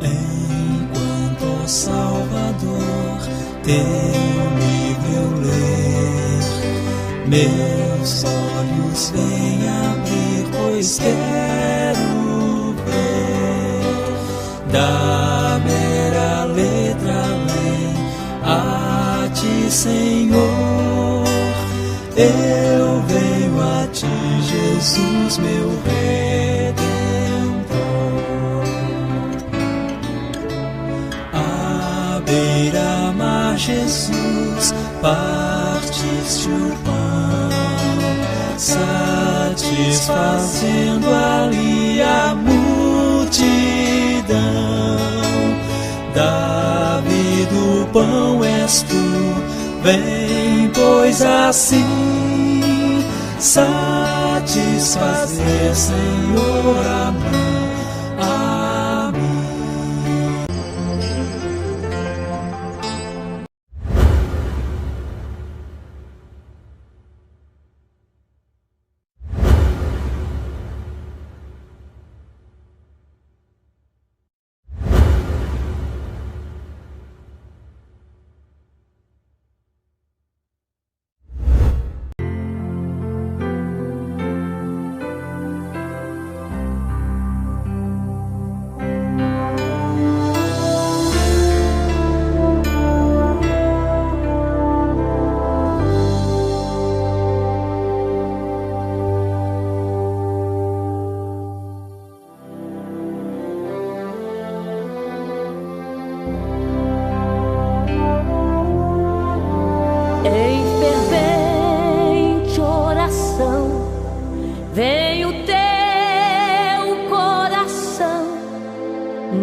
Enquanto, ó Salvador, teu livro eu ler, meus olhos vêm abrir, pois quero ver da mera letra além a ti, Senhor. Eu venho a ti, Jesus, meu Redentor. À beira-mar, Jesus, partiste o pão, satisfazendo ali a multidão. Davi do pão és tu, vem, pois assim satisfazer, Senhor, a mim.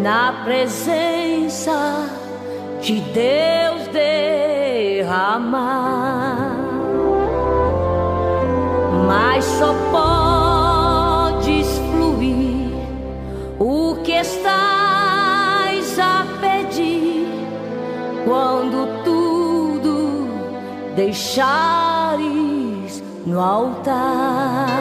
Na presença de Deus derramar, mas só podes fluir o que estás a pedir quando tudo deixares no altar.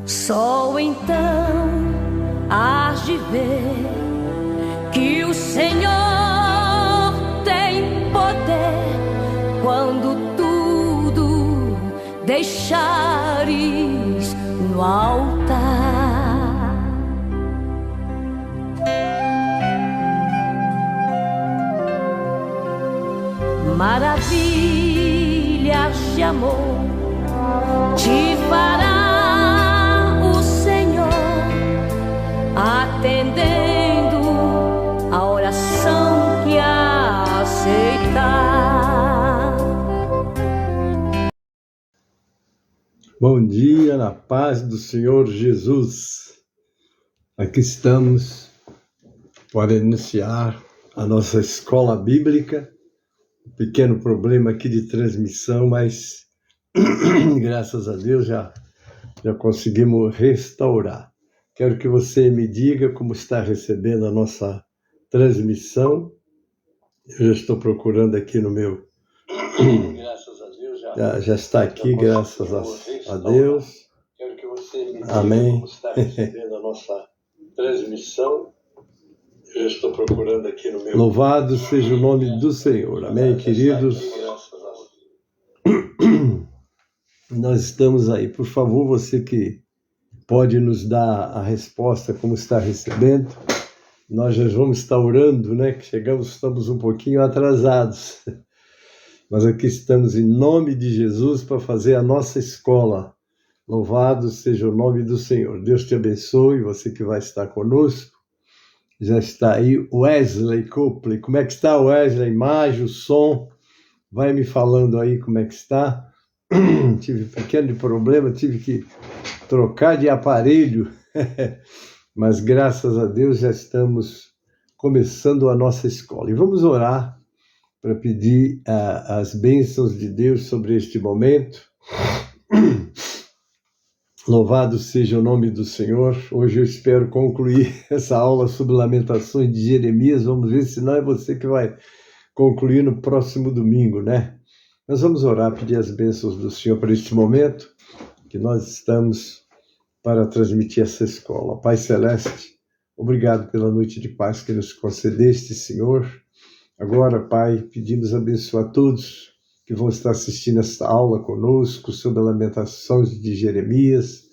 Só então hás de ver que o Senhor tem poder quando tudo deixares no altar. Maravilhas de amor te fará atendendo a oração que aceitar. Bom dia, na paz do Senhor Jesus. Aqui estamos para iniciar a nossa escola bíblica. Um pequeno problema aqui de transmissão, mas graças a Deus já conseguimos restaurar. Quero que você me diga como está recebendo a nossa transmissão. Eu já estou procurando aqui no meu... Graças a Deus já está aqui, graças a Deus. Quero que você me diga como está recebendo a nossa transmissão. Eu já estou procurando aqui no meu... Louvado seja o nome do Senhor. Amém, queridos? Nós estamos aí. Por favor, você que pode nos dar a resposta como está recebendo. Nós já vamos estar orando, né? Que estamos um pouquinho atrasados. Mas aqui estamos em nome de Jesus para fazer a nossa escola. Louvado seja o nome do Senhor. Deus te abençoe, você que vai estar conosco. Já está aí Wesley Copley. Como é que está, Wesley? A imagem, o som. Vai me falando aí como é que está. Tive um pequeno problema, tive que trocar de aparelho, mas graças a Deus já estamos começando a nossa escola. E vamos orar para pedir as bênçãos de Deus sobre este momento, Louvado seja o nome do Senhor. Hoje eu espero concluir essa aula sobre Lamentações de Jeremias. Vamos ver se não é você que vai concluir no próximo domingo, né? Nós vamos orar, pedir as bênçãos do Senhor para este momento que nós estamos para transmitir essa escola. Pai Celeste, obrigado pela noite de paz que nos concedeste, Senhor. Agora, Pai, pedimos abençoar todos que vão estar assistindo esta aula conosco sobre a Lamentações de Jeremias.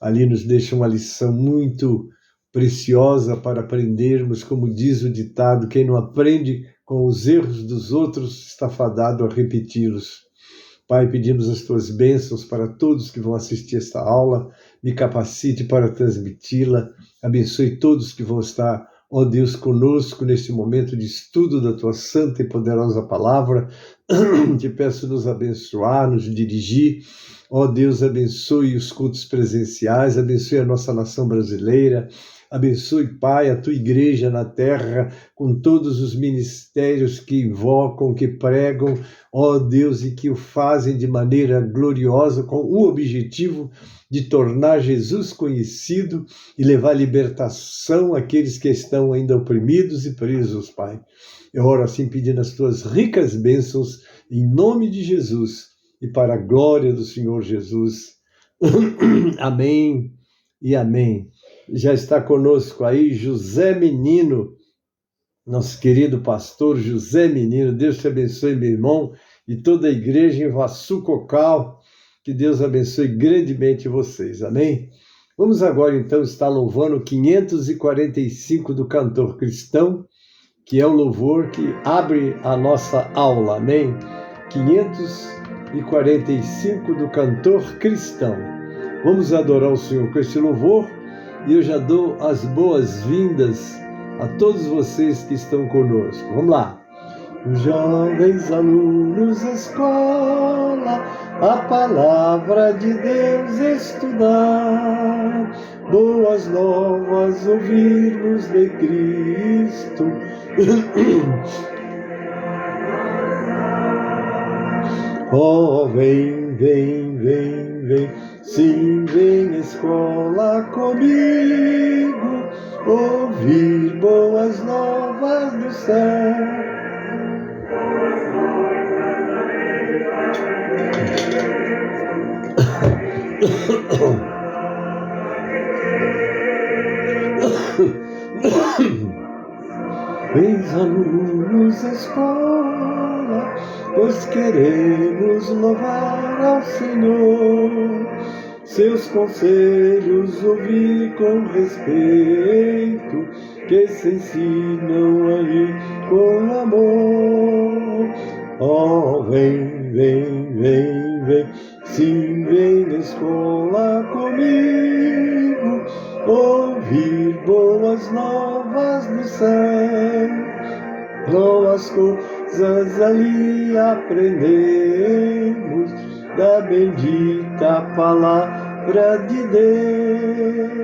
Ali nos deixa uma lição muito preciosa para aprendermos, como diz o ditado, quem não aprende com os erros dos outros está fadado a repeti-los. Pai, pedimos as tuas bênçãos para todos que vão assistir esta aula, me capacite para transmiti-la, abençoe todos que vão estar, ó Deus, conosco neste momento de estudo da tua santa e poderosa palavra. Te peço nos abençoar, nos dirigir. Ó Deus, abençoe os cultos presenciais, abençoe a nossa nação brasileira, abençoe, Pai, a tua igreja na terra, com todos os ministérios que invocam, que pregam, ó Deus, e que o fazem de maneira gloriosa, com o objetivo de tornar Jesus conhecido e levar libertação àqueles que estão ainda oprimidos e presos, Pai. Eu oro assim pedindo as tuas ricas bênçãos em nome de Jesus e para a glória do Senhor Jesus. Amém e amém. Já está conosco aí José Menino, nosso querido pastor José Menino. Deus te abençoe, meu irmão, e toda a igreja em Vassucocal. Que Deus abençoe grandemente vocês. Amém? Vamos agora, então, estar louvando o 545 do Cantor Cristão, que é o louvor que abre a nossa aula. Amém? 545 do Cantor Cristão. Vamos adorar o Senhor com esse louvor. E eu já dou as boas-vindas a todos vocês que estão conosco. Vamos lá. Jovens alunos, escola, a palavra de Deus estudar, boas novas ouvirmos de Cristo. Oh, vem, vem, vem, vem, sim, vem escola comigo, ouvir boas novas do céu. Vens alunos escola, pois queremos louvar ao Senhor, seus conselhos ouvir com respeito, que se ensinam ali com amor. Oh, vem, vem, vem, vem, sim, vem escola comigo, ouvir boas novas do céu. Boas coisas ali aprendemos, da bendita palavra de Deus.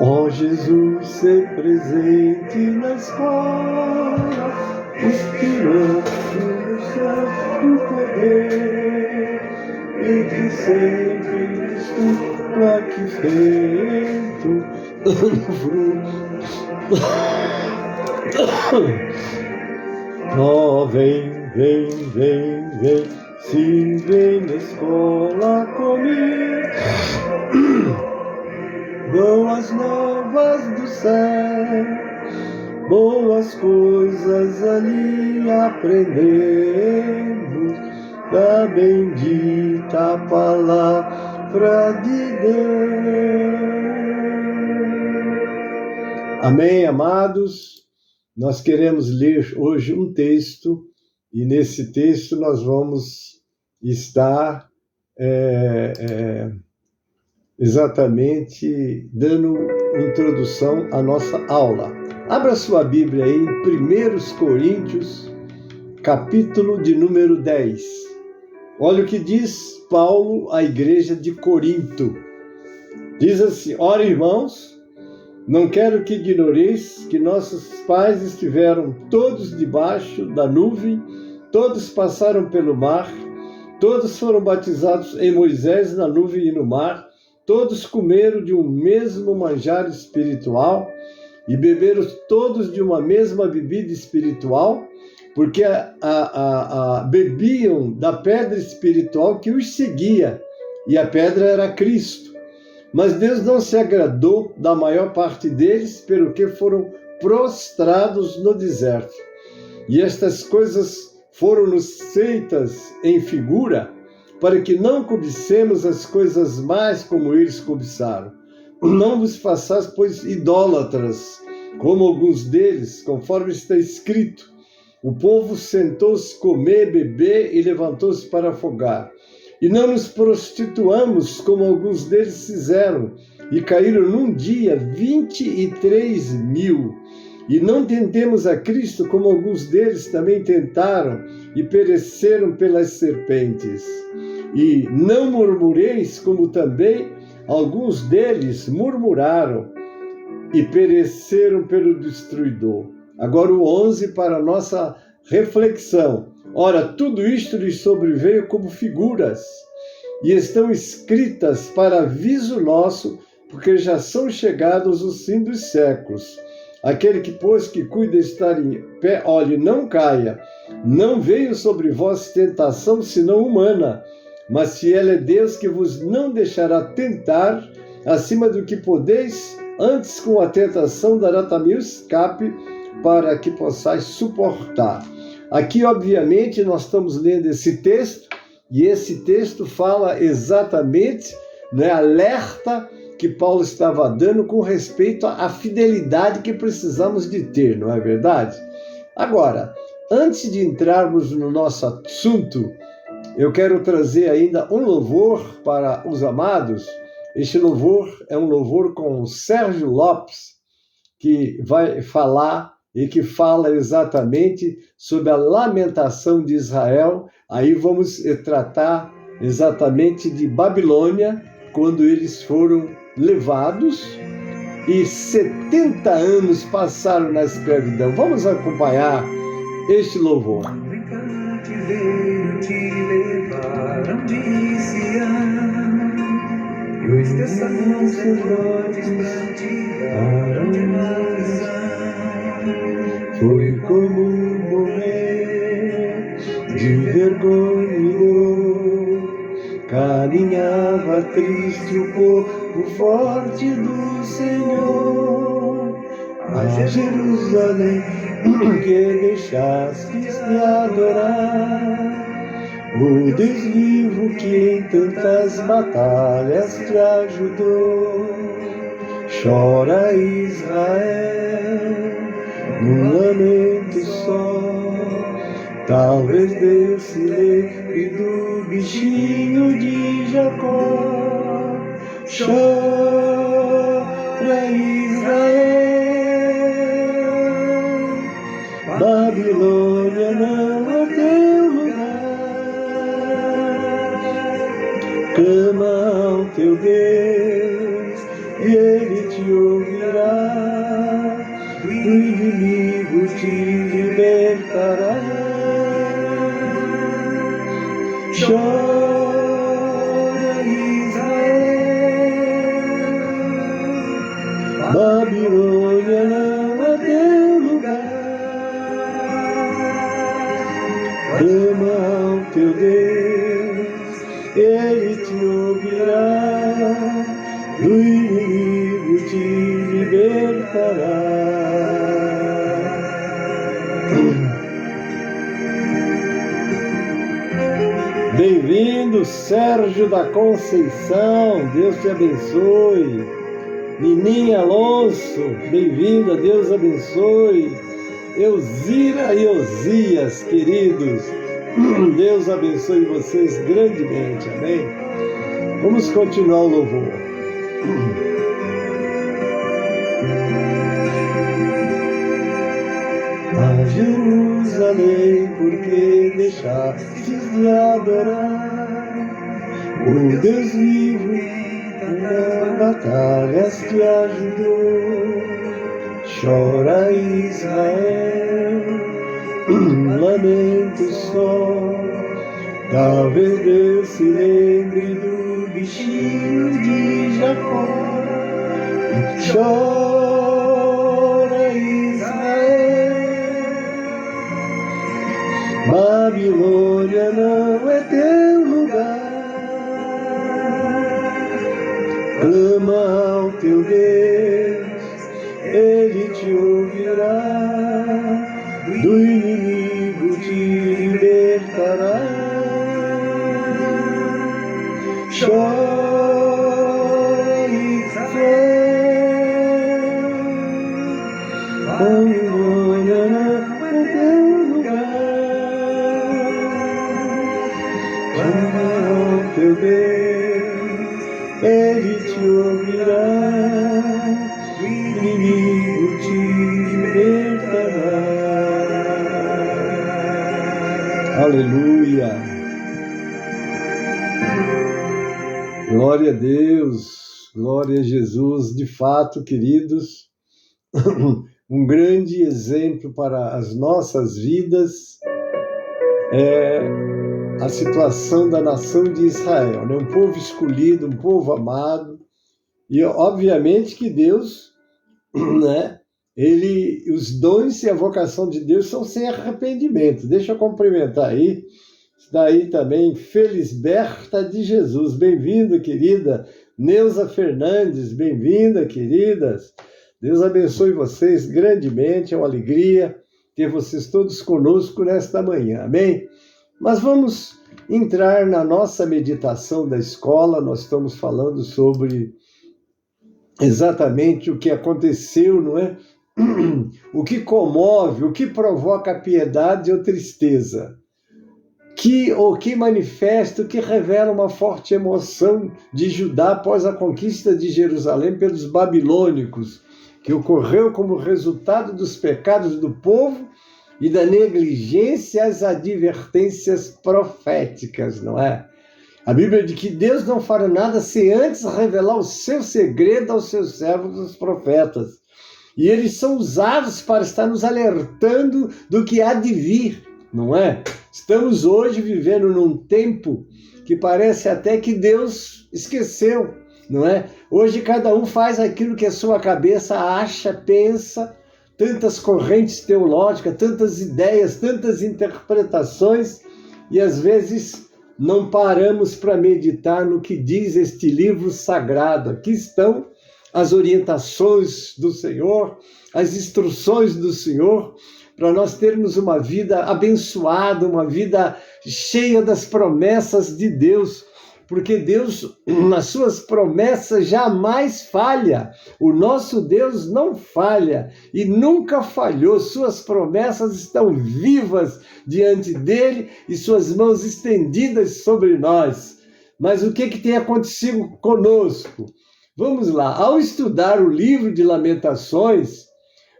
Ó Jesus, ser presente na escola, inspirando no santo poder, e que sempre estudo aqui feito oh, vem, vem, vem, vem, sim, vem na escola comigo, boas novas do céu, boas coisas ali aprendemos, da bendita palavra de Deus. Amém, amados? Nós queremos ler hoje um texto, e nesse texto nós vamos estar exatamente dando introdução à nossa aula. Abra sua Bíblia aí em 1 Coríntios, capítulo de número 10. Olha o que diz Paulo à igreja de Corinto. Diz assim: ora, irmãos, não quero que ignoreis que nossos pais estiveram todos debaixo da nuvem, todos passaram pelo mar, Todos foram batizados em Moisés, na nuvem e no mar. Todos comeram de um mesmo manjar espiritual e beberam todos de uma mesma bebida espiritual, porque bebiam da pedra espiritual que os seguia, e a pedra era Cristo. Mas Deus não se agradou da maior parte deles, pelo que foram prostrados no deserto. E estas coisas foram-nos feitas em figura, para que não cobicemos as coisas mais como eles cobiçaram. Não vos façais, pois, idólatras, como alguns deles, conforme está escrito. O povo sentou-se comer, beber e levantou-se para afogar. E não nos prostituamos, como alguns deles fizeram, e caíram num dia 23.000. E não tentemos a Cristo, como alguns deles também tentaram, e pereceram pelas serpentes. E não murmureis, como também alguns deles murmuraram, e pereceram pelo destruidor. Agora o 11 para a nossa reflexão. Ora, tudo isto lhes sobreveio como figuras, e estão escritas para aviso nosso, porque já são chegados os fim dos séculos. Aquele que, pois, que cuida estar em pé, olhe, não caia. Não veio sobre vós tentação, senão humana, mas fiel é Deus, que vos não deixará tentar acima do que podeis, antes com a tentação dará também o escape, para que possais suportar. Aqui, obviamente, nós estamos lendo esse texto, e esse texto fala exatamente, alerta que Paulo estava dando com respeito à fidelidade que precisamos de ter, não é verdade? Agora, antes de entrarmos no nosso assunto, eu quero trazer ainda um louvor para os amados. Este louvor é um louvor com o Sérgio Lopes, que vai falar e que fala exatamente sobre a lamentação de Israel. Aí vamos tratar exatamente de Babilônia, quando eles foram levados e 70 anos passaram na escravidão. Vamos acompanhar este louvor. Em cativeiro te levaram de Sião, e os teus sacerdotes praticaram de razão. Foi como morrer de vergonha e dor. Caminhava triste o povo forte do Senhor a Jerusalém, que deixastes de adorar. O Deus vivo que em tantas batalhas te ajudou. Chora Israel num lamento só. Talvez Deus se lembre do bichinho de Jacó. Chora Israel, Babilônia não é teu lugar. Clama ao teu Deus e Ele te ouvirá. Do inimigo te libertará. Chora Israel, Babilônia não é teu lugar. Clama ao teu Deus, Ele te ouvirá. Do inimigo te libertará. Bem-vindo, Sérgio da Conceição, Deus te abençoe. Nininha Alonso, bem-vinda, Deus abençoe. Elzira e Osias, queridos, Deus abençoe vocês grandemente, amém? Vamos continuar o louvor. A Jerusalém, porque deixastes de adorar. O Deus vivo nas batalhas te ajudou. Chora Israel, lamento só. Talvez Deus se lembre do bichinho de Jacó. Chora Israel, Babilônia não é teu lugar. Clama ao teu Deus, Ele te ouvirá, do inimigo te libertará. Chora Israel, Babilônia não é teu lugar. Clama ao teu Deus, Ele te ouvirá, o inimigo te libertará. Aleluia! Glória a Deus, glória a Jesus. De fato, queridos, um grande exemplo para as nossas vidas é a situação da nação de Israel, né? Um povo escolhido, um povo amado, e obviamente que Deus, né? Os dons e a vocação de Deus são sem arrependimento. Deixa eu cumprimentar aí, daí também, Felisberta de Jesus, bem-vinda, querida. Neuza Fernandes, bem-vinda, queridas. Deus abençoe vocês grandemente, é uma alegria ter vocês todos conosco nesta manhã, amém? Mas vamos entrar na nossa meditação da escola. Nós estamos falando sobre exatamente o que aconteceu, não é? O que comove, o que provoca piedade ou tristeza, o que manifesta, o que revela uma forte emoção de Judá após a conquista de Jerusalém pelos babilônicos, que ocorreu como resultado dos pecados do povo e da negligência às advertências proféticas, não é? A Bíblia diz que Deus não fará nada sem antes revelar o seu segredo aos seus servos, os profetas. E eles são usados para estar nos alertando do que há de vir, não é? Estamos hoje vivendo num tempo que parece até que Deus esqueceu, não é? Hoje cada um faz aquilo que a sua cabeça acha, pensa, tantas correntes teológicas, tantas ideias, tantas interpretações, e às vezes não paramos para meditar no que diz este livro sagrado. Aqui estão as orientações do Senhor, as instruções do Senhor, para nós termos uma vida abençoada, uma vida cheia das promessas de Deus, porque Deus, nas suas promessas, jamais falha. O nosso Deus não falha e nunca falhou. Suas promessas estão vivas diante dele e suas mãos estendidas sobre nós. Mas o que tem acontecido conosco? Vamos lá. Ao estudar o livro de Lamentações,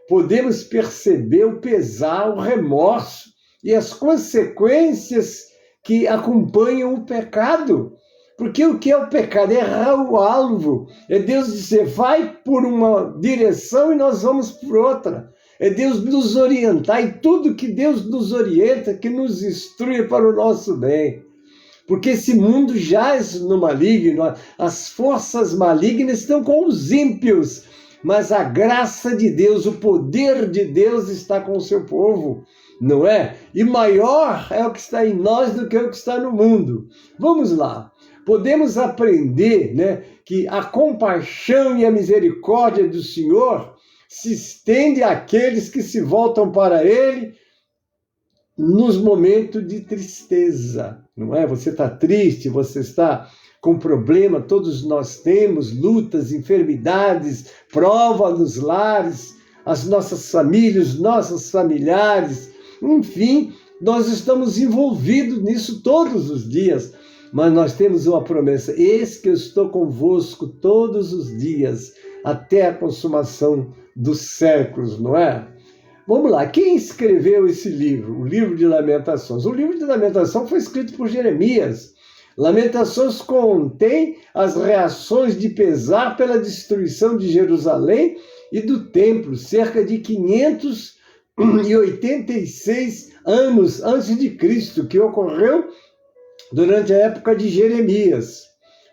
podemos perceber o pesar, o remorso e as consequências que acompanham o pecado. Porque o que é o pecado? É errar o alvo. É Deus dizer, vai por uma direção e nós vamos por outra. É Deus nos orientar, e tudo que Deus nos orienta, que nos instrui para o nosso bem. Porque esse mundo jaz no maligno, as forças malignas estão com os ímpios, mas a graça de Deus, o poder de Deus está com o seu povo, não é? E maior é o que está em nós do que o que está no mundo. Vamos lá. Podemos aprender, né, que a compaixão e a misericórdia do Senhor se estende àqueles que se voltam para Ele nos momentos de tristeza, não é? Você está triste, você está com problema, todos nós temos lutas, enfermidades, prova nos lares, as nossas famílias, nossos familiares, enfim, nós estamos envolvidos nisso todos os dias, mas nós temos uma promessa: eis que eu estou convosco todos os dias, até a consumação dos séculos, não é? Vamos lá, quem escreveu esse livro, o livro de Lamentações? O livro de Lamentações foi escrito por Jeremias. Lamentações contém as reações de pesar pela destruição de Jerusalém e do templo, cerca de 586 anos antes de Cristo, que ocorreu durante a época de Jeremias.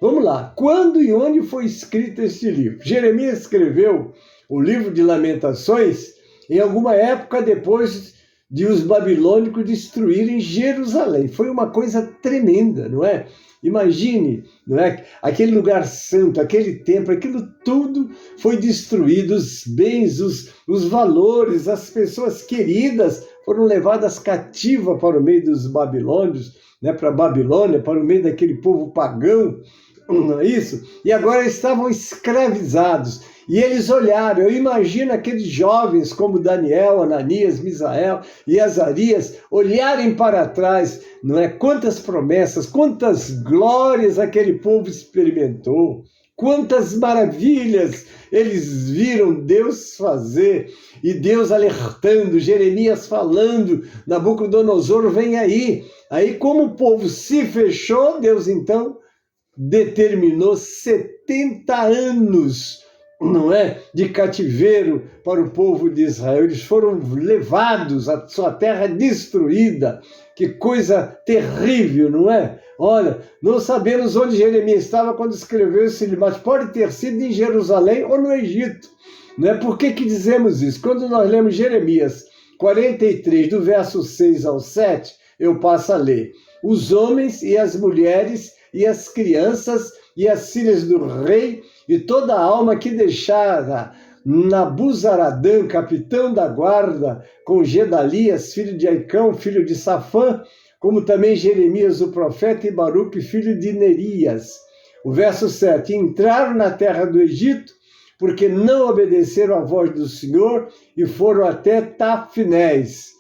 Vamos lá, quando e onde foi escrito este livro? Jeremias escreveu o livro de Lamentações em alguma época depois de os babilônicos destruírem Jerusalém. Foi uma coisa tremenda, não é? Imagine, não é? Aquele lugar santo, aquele templo, aquilo tudo foi destruído, os bens, os valores, as pessoas queridas foram levadas cativas para o meio dos babilônios, né? Para a Babilônia, para o meio daquele povo pagão, não é isso? E agora estavam escravizados. E eles olharam, eu imagino aqueles jovens como Daniel, Ananias, Misael e Azarias olharem para trás, não é? Quantas promessas, quantas glórias aquele povo experimentou, quantas maravilhas eles viram Deus fazer, e Deus alertando, Jeremias falando, Nabucodonosor vem aí. Aí como o povo se fechou, Deus então determinou 70 anos, não é, de cativeiro para o povo de Israel. Eles foram levados à sua terra destruída. Que coisa terrível, não é? Olha, não sabemos onde Jeremias estava quando escreveu esse livro, mas pode ter sido em Jerusalém ou no Egito. Não é? Por que dizemos isso? Quando nós lemos Jeremias 43, do verso 6 ao 7, eu passo a ler. Os homens e as mulheres e as crianças e as filhas do rei e toda a alma que deixara Nabuzaradã, capitão da guarda, com Gedalias, filho de Aicão, filho de Safã, como também Jeremias, o profeta, e Baruque, filho de Nerias. O verso 7, entraram na terra do Egito, porque não obedeceram à voz do Senhor e foram até Tafnés.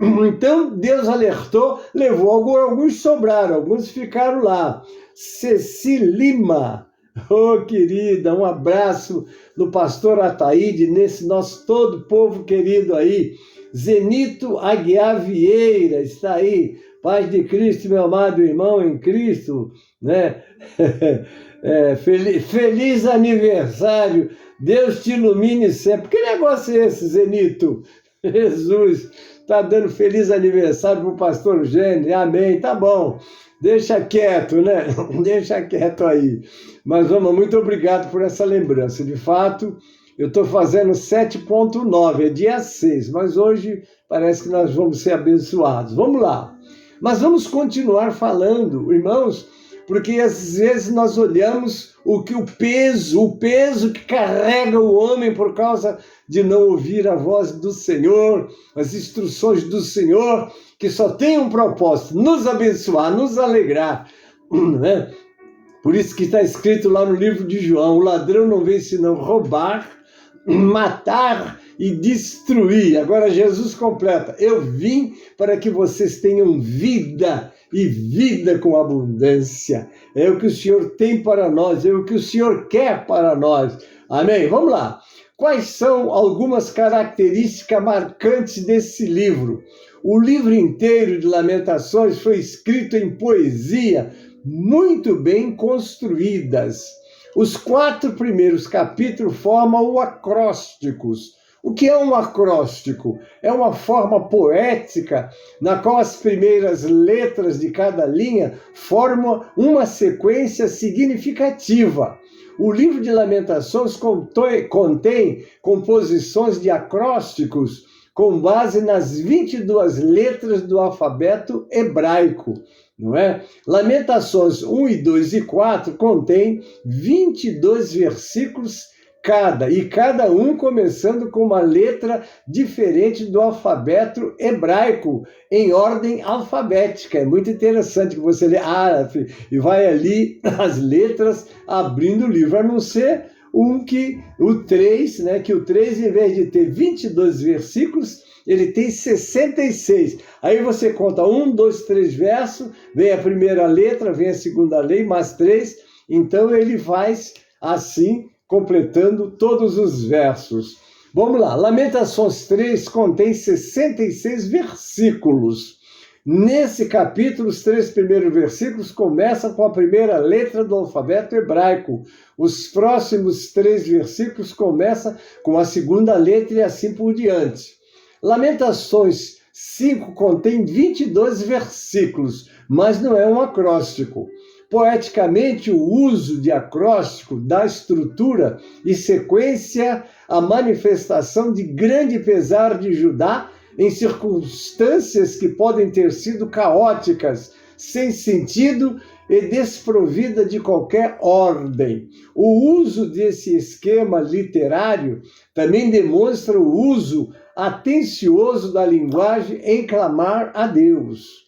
Então Deus alertou, levou alguns sobraram, alguns ficaram lá. Cecilima, oh querida, um abraço do pastor Ataíde, nesse nosso todo povo querido aí. Zenito Aguiar Vieira está aí, paz de Cristo, meu amado irmão em Cristo, né? Feliz aniversário, Deus te ilumine sempre. Que negócio é esse, Zenito? Jesus está dando feliz aniversário para o pastor Eugênio, amém, tá bom. Deixa quieto, né? Deixa quieto aí. Mas, vamos, muito obrigado por essa lembrança. De fato, eu estou fazendo 7.9, é dia 6, mas hoje parece que nós vamos ser abençoados. Vamos lá. Mas vamos continuar falando, irmãos, porque às vezes nós olhamos o peso que carrega o homem por causa de não ouvir a voz do Senhor, as instruções do Senhor, que só tem um propósito, nos abençoar, nos alegrar, né? Por isso que está escrito lá no livro de João, o ladrão não vem senão roubar, matar e destruir. Agora Jesus completa, eu vim para que vocês tenham vida e vida com abundância. É o que o Senhor tem para nós, é o que o Senhor quer para nós. Amém? Vamos lá. Quais são algumas características marcantes desse livro? O livro inteiro de Lamentações foi escrito em poesia muito bem construídas. Os 4 primeiros capítulos formam o acrósticos. O que é um acróstico? É uma forma poética na qual as primeiras letras de cada linha formam uma sequência significativa. O livro de Lamentações contém composições de acrósticos com base nas 22 letras do alfabeto hebraico, não é? Lamentações 1, 2 e 4 contém 22 versículos cada um começando com uma letra diferente do alfabeto hebraico, em ordem alfabética. É muito interessante que você lê árabe e vai ali as letras abrindo o livro, a não ser o 3, né? Que o 3, em vez de ter 22 versículos, ele tem 66. Aí você conta 1, 2, 3 versos, vem a primeira letra, vem a segunda letra, mais 3, então ele faz assim, completando todos os versos. Vamos lá, Lamentações 3 contém 66 versículos. Nesse capítulo, os 3 primeiros versículos começam com a primeira letra do alfabeto hebraico. Os próximos 3 versículos começam com a segunda letra e assim por diante. Lamentações 5 contém 22 versículos. mas não é um acróstico. Poeticamente, o uso de acróstico dá estrutura e sequência à manifestação de grande pesar de Judá em circunstâncias que podem ter sido caóticas, sem sentido e desprovida de qualquer ordem. O uso desse esquema literário também demonstra o uso atencioso da linguagem em clamar a Deus.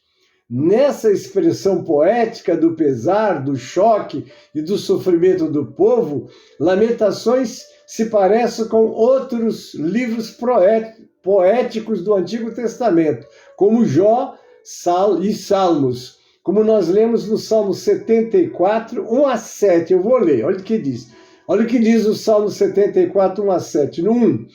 Nessa expressão poética do pesar, do choque e do sofrimento do povo, Lamentações se parece com outros livros poéticos do Antigo Testamento, como Jó e Salmos, como nós lemos no Salmo 74, 1 a 7. Eu vou ler, olha o que diz. Olha o que diz o Salmo 74, 1 a 7. No 1,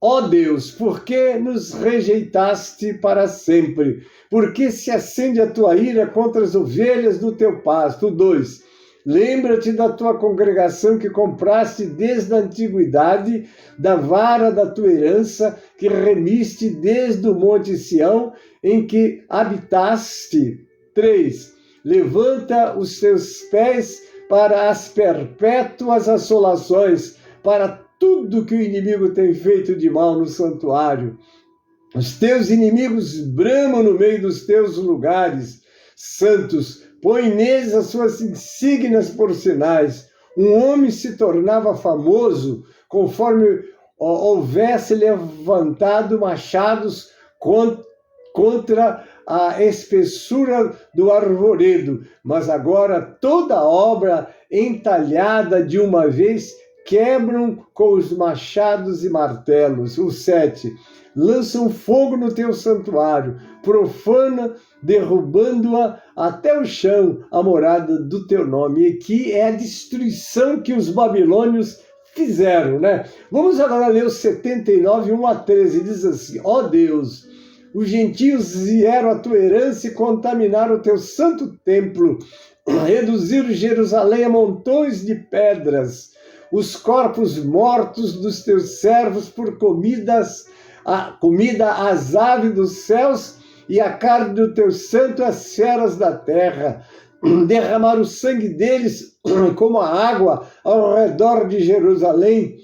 ó Deus, por que nos rejeitaste para sempre? Por que se acende a tua ira contra as ovelhas do teu pasto? 2, lembra-te da tua congregação que compraste desde a antiguidade, da vara da tua herança que remiste desde o monte Sião, em que habitaste. 3, levanta os teus pés para as perpétuas assolações, para tudo que o inimigo tem feito de mal no santuário. Os teus inimigos bramam no meio dos teus lugares santos, põe neles as suas insígnias por sinais. Um homem se tornava famoso conforme houvesse levantado machados contra a espessura do arvoredo, mas agora toda obra entalhada de uma vez quebram com os machados e martelos. O 7, lançam fogo no teu santuário, profana, derrubando-a até o chão, a morada do teu nome. E aqui é a destruição que os babilônios fizeram, né? Vamos agora ler o 79, 1 a 13, diz assim, ó Deus, os gentios vieram à tua herança e contaminaram o teu santo templo, reduziram Jerusalém a montões de pedras, os corpos mortos dos teus servos por comida às aves dos céus e a carne do teu santo às feras da terra. Derramaram o sangue deles como a água ao redor de Jerusalém,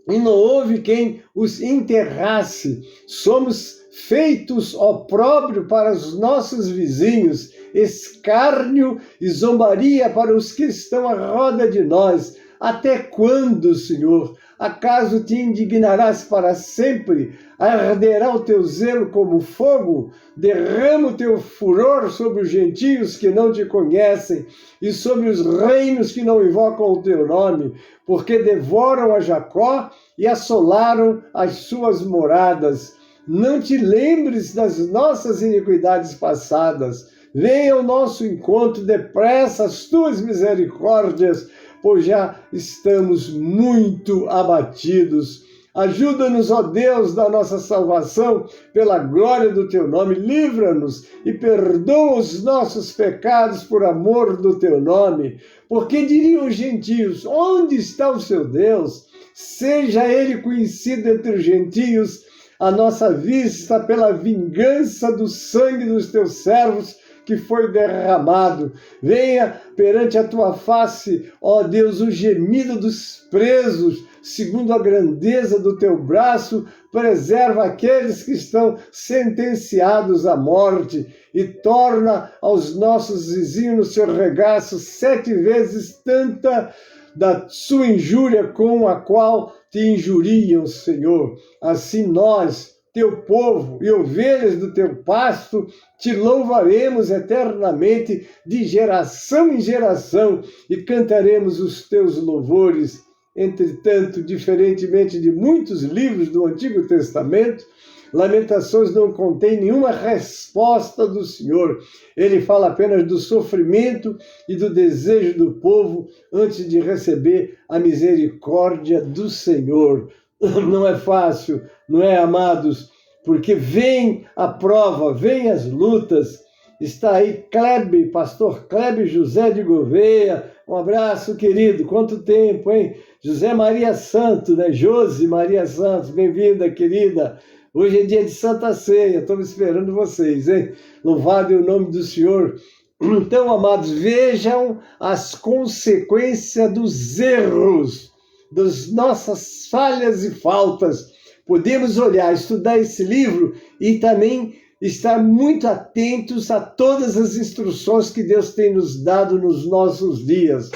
e não houve quem os enterrasse. Somos feitos opróbrio para os nossos vizinhos, escárnio e zombaria para os que estão à roda de nós. Até quando, Senhor? Acaso te indignarás para sempre? Arderá o teu zelo como fogo? Derrama o teu furor sobre os gentios que não te conhecem e sobre os reinos que não invocam o teu nome, porque devoram a Jacó e assolaram as suas moradas. Não te lembres das nossas iniquidades passadas. Venha ao nosso encontro depressa as tuas misericórdias, pois já estamos muito abatidos. Ajuda-nos, ó Deus da nossa salvação, pela glória do teu nome, livra-nos e perdoa os nossos pecados por amor do teu nome. Porque diriam os gentios, onde está o seu Deus? Seja ele conhecido entre os gentios, a nossa vista pela vingança do sangue dos teus servos, que foi derramado. Venha perante a tua face, ó Deus, o gemido dos presos, segundo a grandeza do teu braço, preserva aqueles que estão sentenciados à morte e torna aos nossos vizinhos no seu regaço 7 vezes tanta da sua injúria com a qual te injuriam, Senhor. Assim nós, teu povo e ovelhas do teu pasto, te louvaremos eternamente de geração em geração e cantaremos os teus louvores. Entretanto, diferentemente de muitos livros do Antigo Testamento, Lamentações não contém nenhuma resposta do Senhor. Ele fala apenas do sofrimento e do desejo do povo antes de receber a misericórdia do Senhor. Não é fácil, não é, amados? Porque vem a prova, vem as lutas. Está aí Klebe, pastor Klebe José de Gouveia. Um abraço, querido. Quanto tempo, hein? José Maria Santos, né? Josi Maria Santos, bem-vinda, querida. Hoje é dia de Santa Ceia, estamos esperando vocês, hein? Louvado é o nome do Senhor. Então, amados, vejam as consequências dos erros, das nossas falhas e faltas. Podemos olhar, estudar esse livro e também estar muito atentos a todas as instruções que Deus tem nos dado nos nossos dias.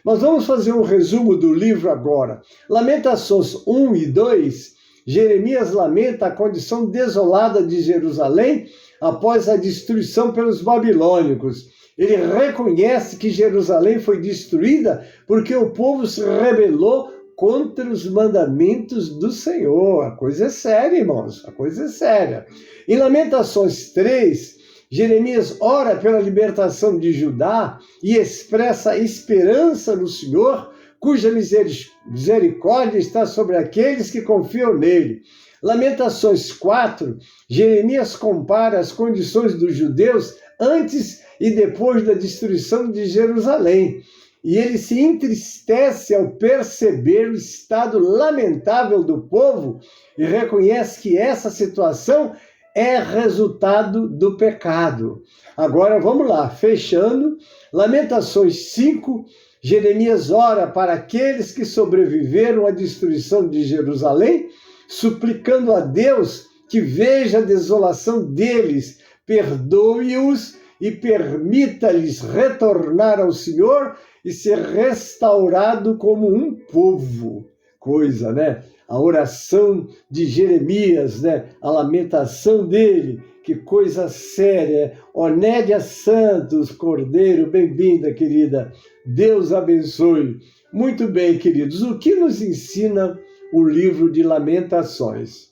Mas vamos fazer um resumo do livro agora. Lamentações 1 e 2, Jeremias lamenta a condição desolada de Jerusalém após a destruição pelos babilônicos. Ele reconhece que Jerusalém foi destruída porque o povo se rebelou contra os mandamentos do Senhor. A coisa é séria, irmãos, a coisa é séria. Em Lamentações 3, Jeremias ora pela libertação de Judá e expressa esperança no Senhor, cuja misericórdia está sobre aqueles que confiam nele. Lamentações 4, Jeremias compara as condições dos judeus antes e depois da destruição de Jerusalém. E ele se entristece ao perceber o estado lamentável do povo e reconhece que essa situação é resultado do pecado. Agora vamos lá, fechando. Lamentações 5, Jeremias ora para aqueles que sobreviveram à destruição de Jerusalém, suplicando a Deus que veja a desolação deles, perdoe-os e permita-lhes retornar ao Senhor e ser restaurado como um povo. Coisa, né? A oração de Jeremias, né? A lamentação dele, que coisa séria. Onédia Santos Cordeiro, bem-vinda, querida. Deus abençoe. Muito bem, queridos. O que nos ensina o livro de Lamentações?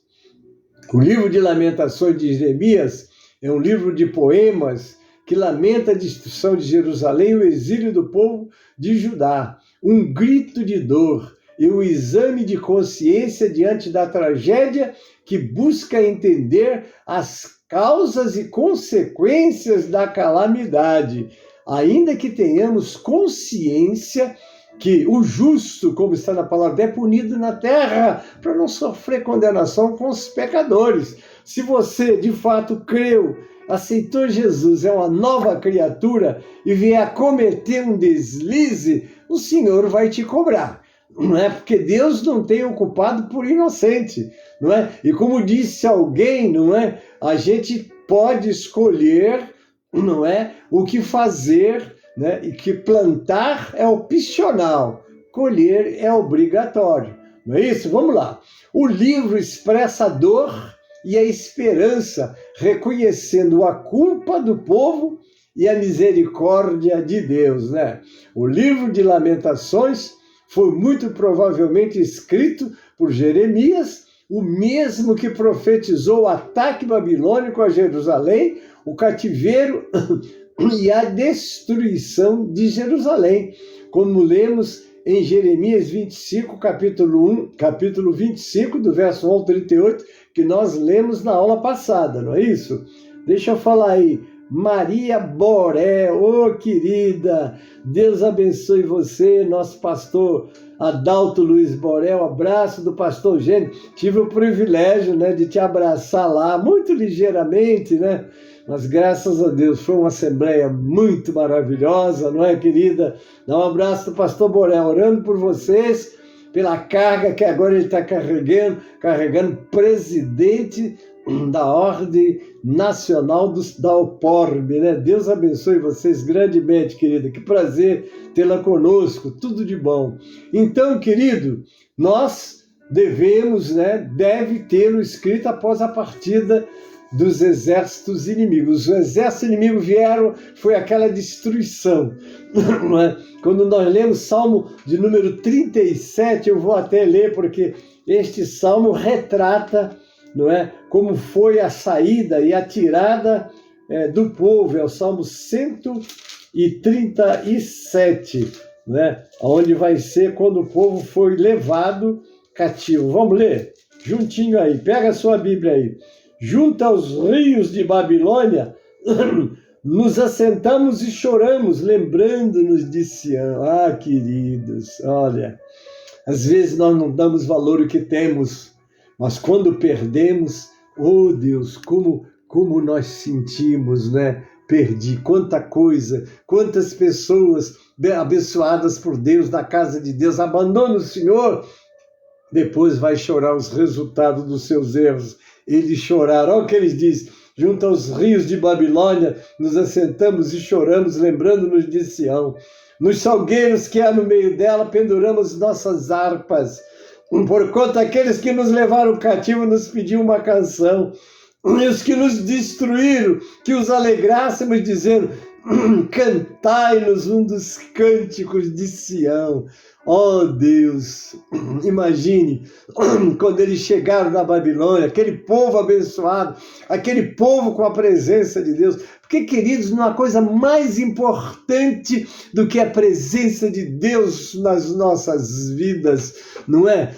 O livro de Lamentações de Jeremias é um livro de poemas que lamenta a destruição de Jerusalém e o exílio do povo de Judá. Um grito de dor e um exame de consciência diante da tragédia que busca entender as causas e consequências da calamidade. Ainda que tenhamos consciência que o justo, como está na palavra, é punido na terra para não sofrer condenação com os pecadores. Se você, de fato, creu, aceitou Jesus, é uma nova criatura e vier a cometer um deslize, o Senhor vai te cobrar. Não é? Porque Deus não tem o culpado por inocente, não é? E como disse alguém, não é? A gente pode escolher, não é? O que fazer, né? E que plantar é opcional, colher é obrigatório. Não é isso? Vamos lá. O livro expressa a dor e a esperança, reconhecendo a culpa do povo e a misericórdia de Deus, né? O livro de Lamentações foi muito provavelmente escrito por Jeremias, o mesmo que profetizou o ataque babilônico a Jerusalém, o cativeiro e a destruição de Jerusalém, como lemos em Jeremias 25, capítulo 25, do verso 1 ao 38, que nós lemos na aula passada, não é isso? Deixa eu falar aí. Maria Boré, ô querida, Deus abençoe você, nosso pastor Adalto Luiz Boré, um abraço do pastor Gênio. Tive o privilégio, né, de te abraçar lá, muito ligeiramente, né? Mas graças a Deus foi uma assembleia muito maravilhosa, não é, querida? Dá um abraço do pastor Boré, orando por vocês, pela carga que agora ele está carregando presidente da Ordem Nacional da OPORB, né? Deus abençoe vocês grandemente, querida. Que prazer tê-la conosco, tudo de bom. Então, querido, nós devemos, né? Deve tê-lo escrito após a partida dos exércitos inimigos. Os exércitos inimigos vieram, foi aquela destruição. Quando nós lemos Salmo de número 37, eu vou até ler, porque este Salmo retrata, não é, como foi a saída e a tirada do povo. É o Salmo 137, né, onde vai ser quando o povo foi levado cativo. Vamos ler? Juntinho aí, pega a sua Bíblia aí. Junto aos rios de Babilônia, nos assentamos e choramos, lembrando-nos de Sião. Ah, queridos, olha, às vezes nós não damos valor ao que temos, mas quando perdemos, oh Deus, como nós sentimos, né? perdi. Quanta coisa, quantas pessoas abençoadas por Deus, na casa de Deus, abandonam o Senhor, depois vai chorar os resultados dos seus erros. Eles choraram, olha o que eles dizem: junto aos rios de Babilônia, nos assentamos e choramos, lembrando-nos de Sião. Nos salgueiros que há no meio dela, penduramos nossas harpas. Porquanto aqueles que nos levaram cativo nos pediam uma canção, e os que nos destruíram, que os alegrássemos, dizendo: cantai-nos um dos cânticos de Sião. Oh Deus, imagine quando eles chegaram na Babilônia, aquele povo abençoado, aquele povo com a presença de Deus. Porque, queridos, não há coisa mais importante do que a presença de Deus nas nossas vidas, não é?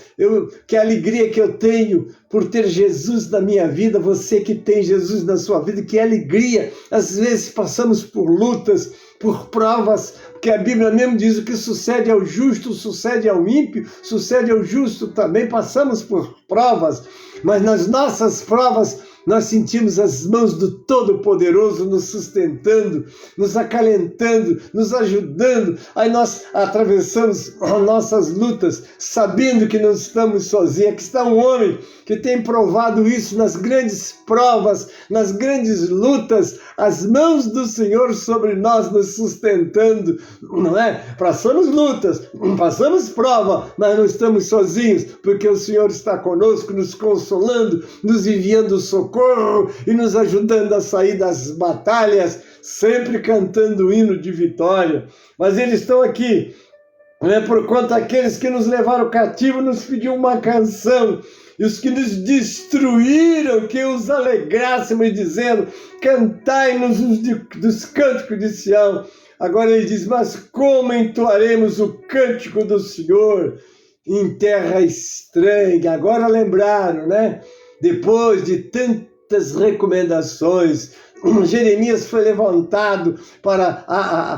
Que alegria que eu tenho por ter Jesus na minha vida, você que tem Jesus na sua vida, que alegria. Às vezes passamos por lutas, por provas, porque a Bíblia mesmo diz: o que sucede ao justo, sucede ao ímpio, sucede ao justo também. Passamos por provas, mas nas nossas provas nós sentimos as mãos do Todo-Poderoso nos sustentando, nos acalentando, nos ajudando. Aí nós atravessamos as nossas lutas, sabendo que não estamos sozinhos. Aqui está um homem que tem provado isso nas grandes provas, nas grandes lutas, as mãos do Senhor sobre nós nos sustentando, não é? Passamos lutas, passamos prova, mas não estamos sozinhos, porque o Senhor está conosco, nos consolando, nos enviando socorro e nos ajudando a sair das batalhas, sempre cantando o hino de vitória. Mas eles estão aqui, né? Porquanto aqueles que nos levaram cativo nos pediam uma canção, e os que nos destruíram, que os alegrássemos, dizendo: cantai-nos dos cânticos de Sião. Agora ele diz: mas como entoaremos o cântico do Senhor em terra estranha? Agora lembraram, né? Depois de tantas recomendações, Jeremias foi levantado para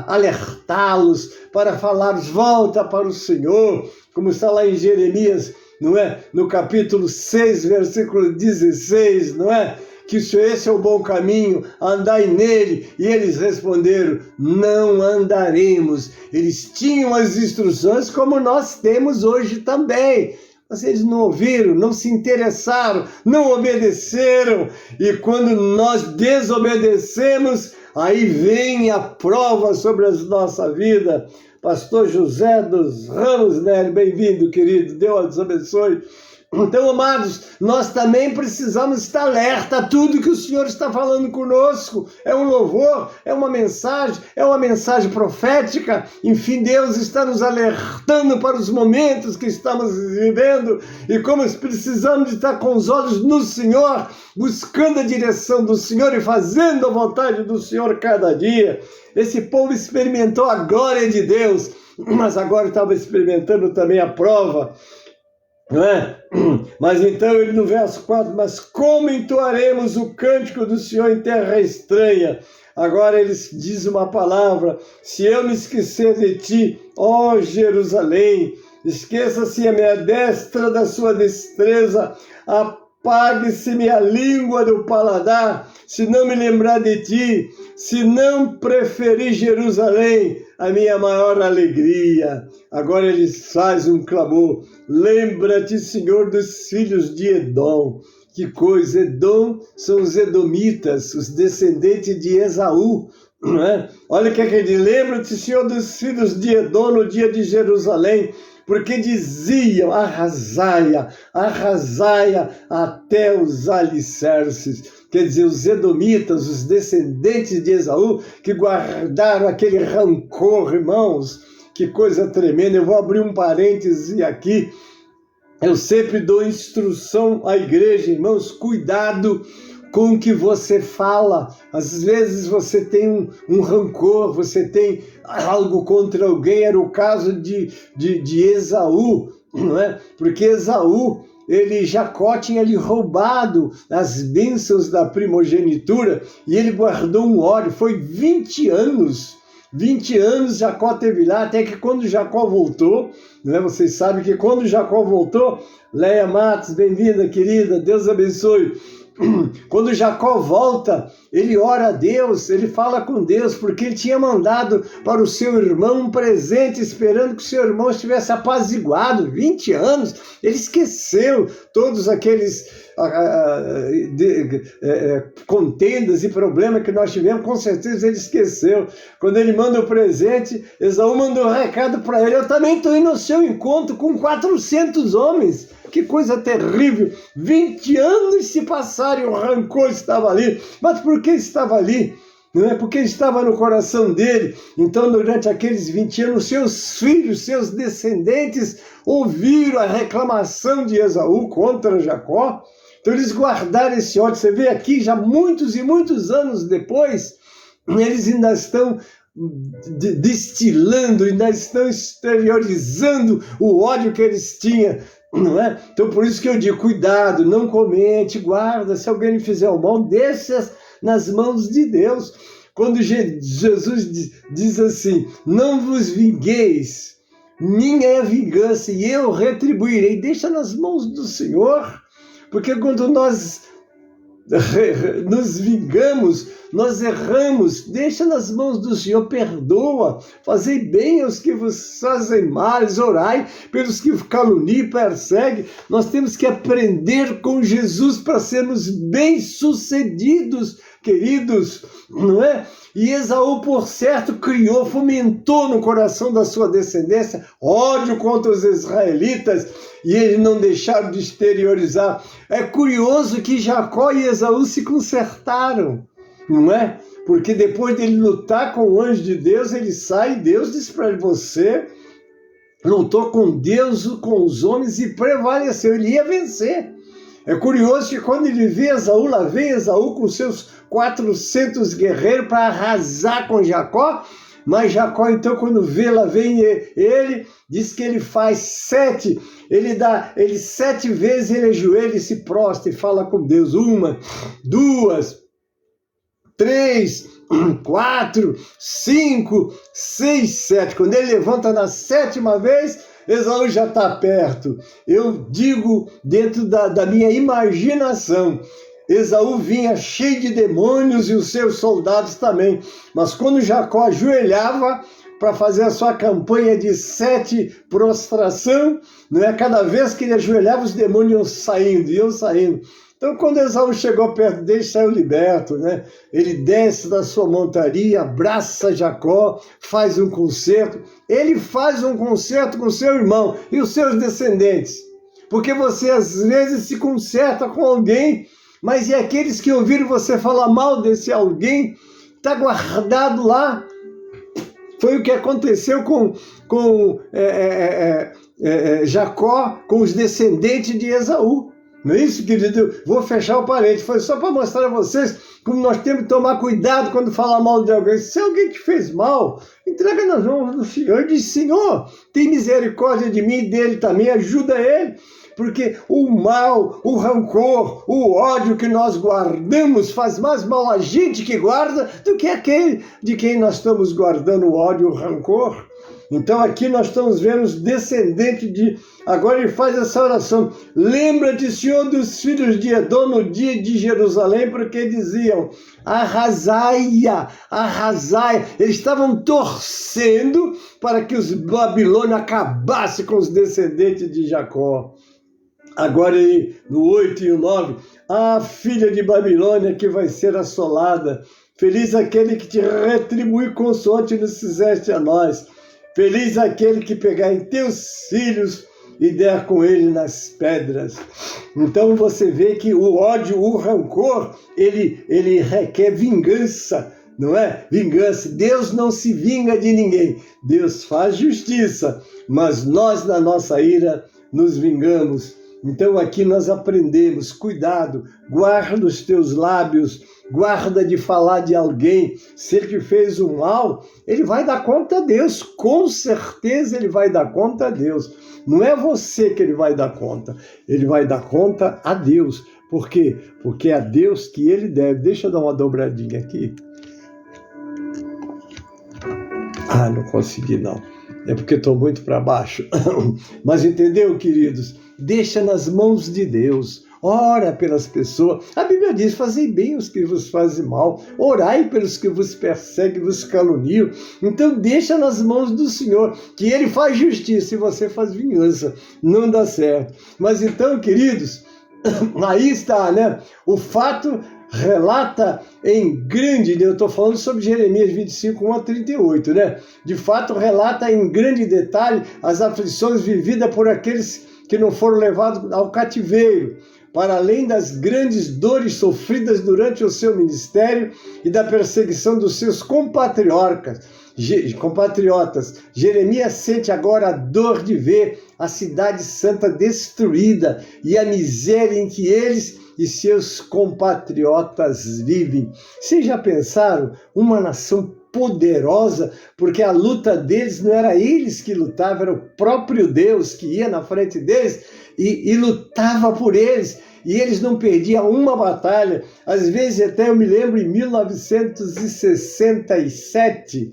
alertá-los, para falar: volta para o Senhor, como está lá em Jeremias, não é? No capítulo 6, versículo 16, não é? Que esse é o bom caminho, andai nele. E eles responderam: não andaremos. Eles tinham as instruções como nós temos hoje também. Mas eles não ouviram, não se interessaram, não obedeceram. E quando nós desobedecemos, aí vem a prova sobre a nossa vida. Pastor José dos Ramos Nery, bem-vindo, querido. Deus abençoe. Então, amados, nós também precisamos estar alerta a tudo que o Senhor está falando conosco. É um louvor, é uma mensagem profética. Enfim, Deus está nos alertando para os momentos que estamos vivendo e como precisamos estar com os olhos no Senhor, buscando a direção do Senhor e fazendo a vontade do Senhor cada dia. Esse povo experimentou a glória de Deus, mas agora estava experimentando também a prova. Não é? Mas então ele no verso 4: mas como entoaremos o cântico do Senhor em terra estranha? Agora eles dizem uma palavra: se eu me esquecer de ti, ó Jerusalém, esqueça-se a minha destra da sua destreza, apague-se-me a língua do paladar, se não me lembrar de ti, se não preferir Jerusalém, a minha maior alegria. Agora eles fazem um clamor: lembra-te, Senhor, dos filhos de Edom. Que coisa! Edom são os edomitas, os descendentes de Esaú. Não é? Olha o que ele diz: lembra-te, Senhor, dos filhos de Edom no dia de Jerusalém, porque diziam: arrasaia, arrasaia até os alicerces. Quer dizer, os edomitas, os descendentes de Esaú, que guardaram aquele rancor, irmãos. Que coisa tremenda. Eu vou abrir um parêntese aqui. Eu sempre dou instrução à igreja, irmãos: cuidado com o que você fala. Às vezes você tem um rancor, você tem algo contra alguém. Era o caso de Esaú, não é? Porque Esaú, Jacó tinha lhe roubado as bênçãos da primogenitura e ele guardou um ódio. Foi 20 anos Jacó teve lá, até que quando Jacó voltou, né, vocês sabem que quando Jacó voltou, Leia Matos, bem-vinda, querida, Deus abençoe. Quando Jacó volta, ele ora a Deus, ele fala com Deus, porque ele tinha mandado para o seu irmão um presente, esperando que o seu irmão estivesse apaziguado, 20 anos, ele esqueceu todos aqueles contendas e problemas que nós tivemos, com certeza ele esqueceu. Quando ele manda o presente, Esaú mandou um recado para ele: eu também estou indo ao seu encontro com 400 homens. Que coisa terrível, 20 anos se passaram e o rancor estava ali. Mas por que estava ali? Não é porque estava no coração dele. Então, durante aqueles 20 anos, seus filhos, seus descendentes ouviram a reclamação de Esaú contra Jacó. Então eles guardaram esse ódio. Você vê aqui, já muitos e muitos anos depois, eles ainda estão destilando, ainda estão exteriorizando o ódio que eles tinham, não é? Então por isso que eu digo, cuidado, não comente, guarda, se alguém lhe fizer o mal, deixa nas mãos de Deus. Quando Jesus diz assim, não vos vingueis, minha é a vingança e eu retribuirei, deixa nas mãos do Senhor, porque quando nós nos vingamos, nós erramos, deixa nas mãos do Senhor, perdoa, fazei bem aos que vos fazem males, orai pelos que caluniam e perseguem. Nós temos que aprender com Jesus para sermos bem-sucedidos, queridos, não é? E Esaú, por certo, criou, fomentou no coração da sua descendência ódio contra os israelitas, e eles não deixaram de exteriorizar. É curioso que Jacó e Esaú se consertaram, não é? Porque depois dele lutar com o anjo de Deus, ele sai e Deus diz para ele, você lutou com Deus, com os homens e prevaleceu, ele ia vencer. É curioso que quando ele vê Esaú, lá vem Esaú com seus 400 guerreiros para arrasar com Jacó, mas Jacó então quando vê, lá vem ele, diz que ele faz 7, ele 7 vezes ele ajoelha e se prostra e fala com Deus, 1, 2, 3, 4, 5, 6, 7. Quando ele levanta na 7ª vez, Esaú já está perto. Eu digo dentro da minha imaginação, Esaú vinha cheio de demônios e os seus soldados também. Mas quando Jacó ajoelhava para fazer a sua campanha de 7 prostração, não é? Cada vez que ele ajoelhava, os demônios iam saindo. Então, quando Esaú chegou perto dele, saiu liberto, né? Ele desce da sua montaria, abraça Jacó, faz um concerto. Ele faz um concerto com seu irmão e os seus descendentes. Porque você, às vezes, se conserta com alguém, mas é aqueles que ouviram você falar mal desse alguém, está guardado lá. Foi o que aconteceu com Jacó, com os descendentes de Esaú. Não é isso, querido? Vou fechar o parênteses. Foi só para mostrar a vocês como nós temos que tomar cuidado quando falar mal de alguém. Se alguém te fez mal, entrega nas mãos do Senhor. Diz, Senhor, tem misericórdia de mim e dele também, ajuda ele. Porque o mal, o rancor, o ódio que nós guardamos faz mais mal a gente que guarda do que aquele de quem nós estamos guardando o ódio e o rancor. Então aqui nós estamos vendo os descendentes de... Agora ele faz essa oração. Lembra-te, Senhor, dos filhos de Edom no dia de Jerusalém, porque diziam, arrasai-a, arrasai. Eles estavam torcendo para que os babilônios acabassem com os descendentes de Jacó. Agora ele, no 8 e o 9, a filha de Babilônia que vai ser assolada. Feliz aquele que te retribui consoante nos fizeste a nós. Feliz aquele que pegar em teus filhos e der com ele nas pedras. Então você vê que o ódio, o rancor, ele requer vingança, não é? Vingança. Deus não se vinga de ninguém. Deus faz justiça, mas nós, na nossa ira, nos vingamos. Então aqui nós aprendemos, cuidado, guarda os teus lábios, guarda de falar de alguém. Se ele te fez um mal, ele vai dar conta a Deus, com certeza ele vai dar conta a Deus. Não é você que ele vai dar conta, ele vai dar conta a Deus. Por quê? Porque é a Deus que ele deve. Deixa eu dar uma dobradinha aqui. Ah, não consegui não. É porque estou muito para baixo. Mas entendeu, queridos? Deixa nas mãos de Deus. ora pelas pessoas. A Bíblia diz, fazei bem os que vos fazem mal, orai pelos que vos perseguem, vos caluniam. Então deixa nas mãos do Senhor, que Ele faz justiça e você faz vingança. Não dá certo. Mas então, queridos, aí está, né? O fato relata em grande, eu estou falando sobre Jeremias 25, 1 a 38, né? De fato, relata em grande detalhe as aflições vividas por aqueles que não foram levados ao cativeiro, para além das grandes dores sofridas durante o seu ministério e da perseguição dos seus compatriotas. Jeremias sente agora a dor de ver a cidade santa destruída e a miséria em que eles e seus compatriotas vivem. Vocês já pensaram uma nação poderosa, porque a luta deles não era eles que lutavam, era o próprio Deus que ia na frente deles e lutava por eles, e eles não perdiam uma batalha. Às vezes, até eu me lembro, em 1967,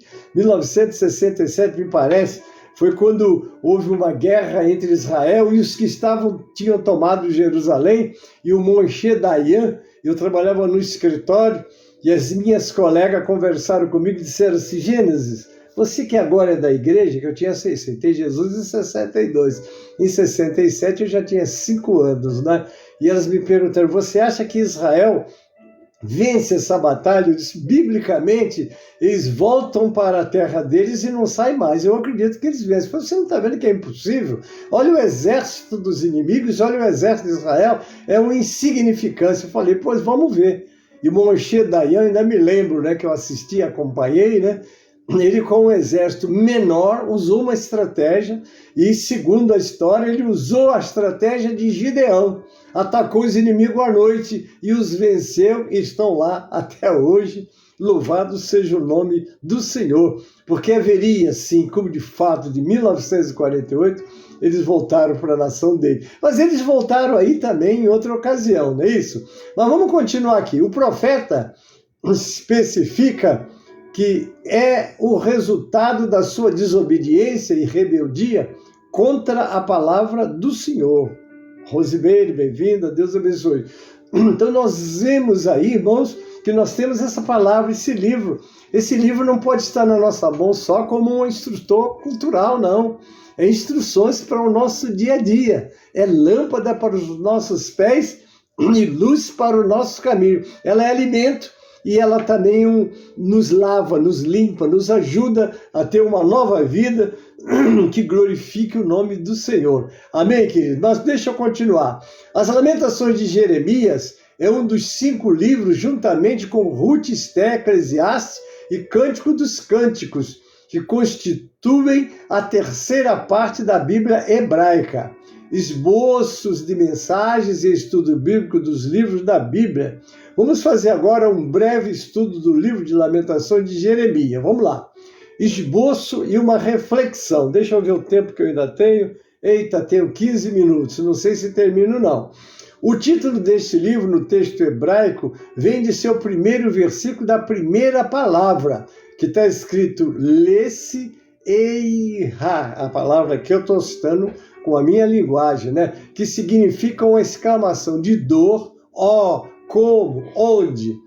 me parece, foi quando houve uma guerra entre Israel e os que tinham tomado Jerusalém, e o Moshe Dayan, eu trabalhava no escritório, e as minhas colegas conversaram comigo e disseram assim, Gênesis, você que agora é da igreja, que eu tinha aceitei Jesus em 62, em 67 eu já tinha 5 anos, né? E elas me perguntaram, você acha que Israel vence essa batalha? Eu disse, biblicamente, eles voltam para a terra deles e não saem mais. Eu acredito que eles vencem. Você não está vendo que é impossível? Olha o exército dos inimigos, olha o exército de Israel, é uma insignificância. Eu falei, pois vamos ver. E Moshe Dayan, ainda me lembro, né, que eu assisti, acompanhei, né? Ele, com um exército menor, usou uma estratégia e, segundo a história, ele usou a estratégia de Gideão. Atacou os inimigos à noite e os venceu e estão lá até hoje. Louvado seja o nome do Senhor. Porque haveria, sim, como de fato, de 1948, eles voltaram para a nação dele. Mas eles voltaram aí também em outra ocasião, não é isso? Mas vamos continuar aqui. O profeta especifica que é o resultado da sua desobediência e rebeldia contra a palavra do Senhor. Rosimeire, bem-vinda, Deus abençoe. Então nós vemos aí, irmãos, que nós temos essa palavra, esse livro. Esse livro não pode estar na nossa mão só como um instrutor cultural, não. É instruções para o nosso dia a dia. É lâmpada para os nossos pés e luz para o nosso caminho. Ela é alimento. E ela também nos lava, nos limpa, nos ajuda a ter uma nova vida que glorifique o nome do Senhor. Amém, querido? Mas deixa eu continuar. As Lamentações de Jeremias é um dos 5 livros, juntamente com Ruth, Esté, Eclesiastes e Cântico dos Cânticos, que constituem a terceira parte da Bíblia hebraica. Esboços de mensagens e estudo bíblico dos livros da Bíblia. Vamos fazer agora um breve estudo do livro de Lamentações de Jeremias. Vamos lá. Esboço e uma reflexão. Deixa eu ver o tempo que eu ainda tenho. Eita, tenho 15 minutos. Não sei se termino, não. O título deste livro, no texto hebraico, vem de seu primeiro versículo da primeira palavra, que está escrito Lesse Eirá, a palavra que eu estou citando com a minha linguagem, né? Que significa uma exclamação de dor, como, onde.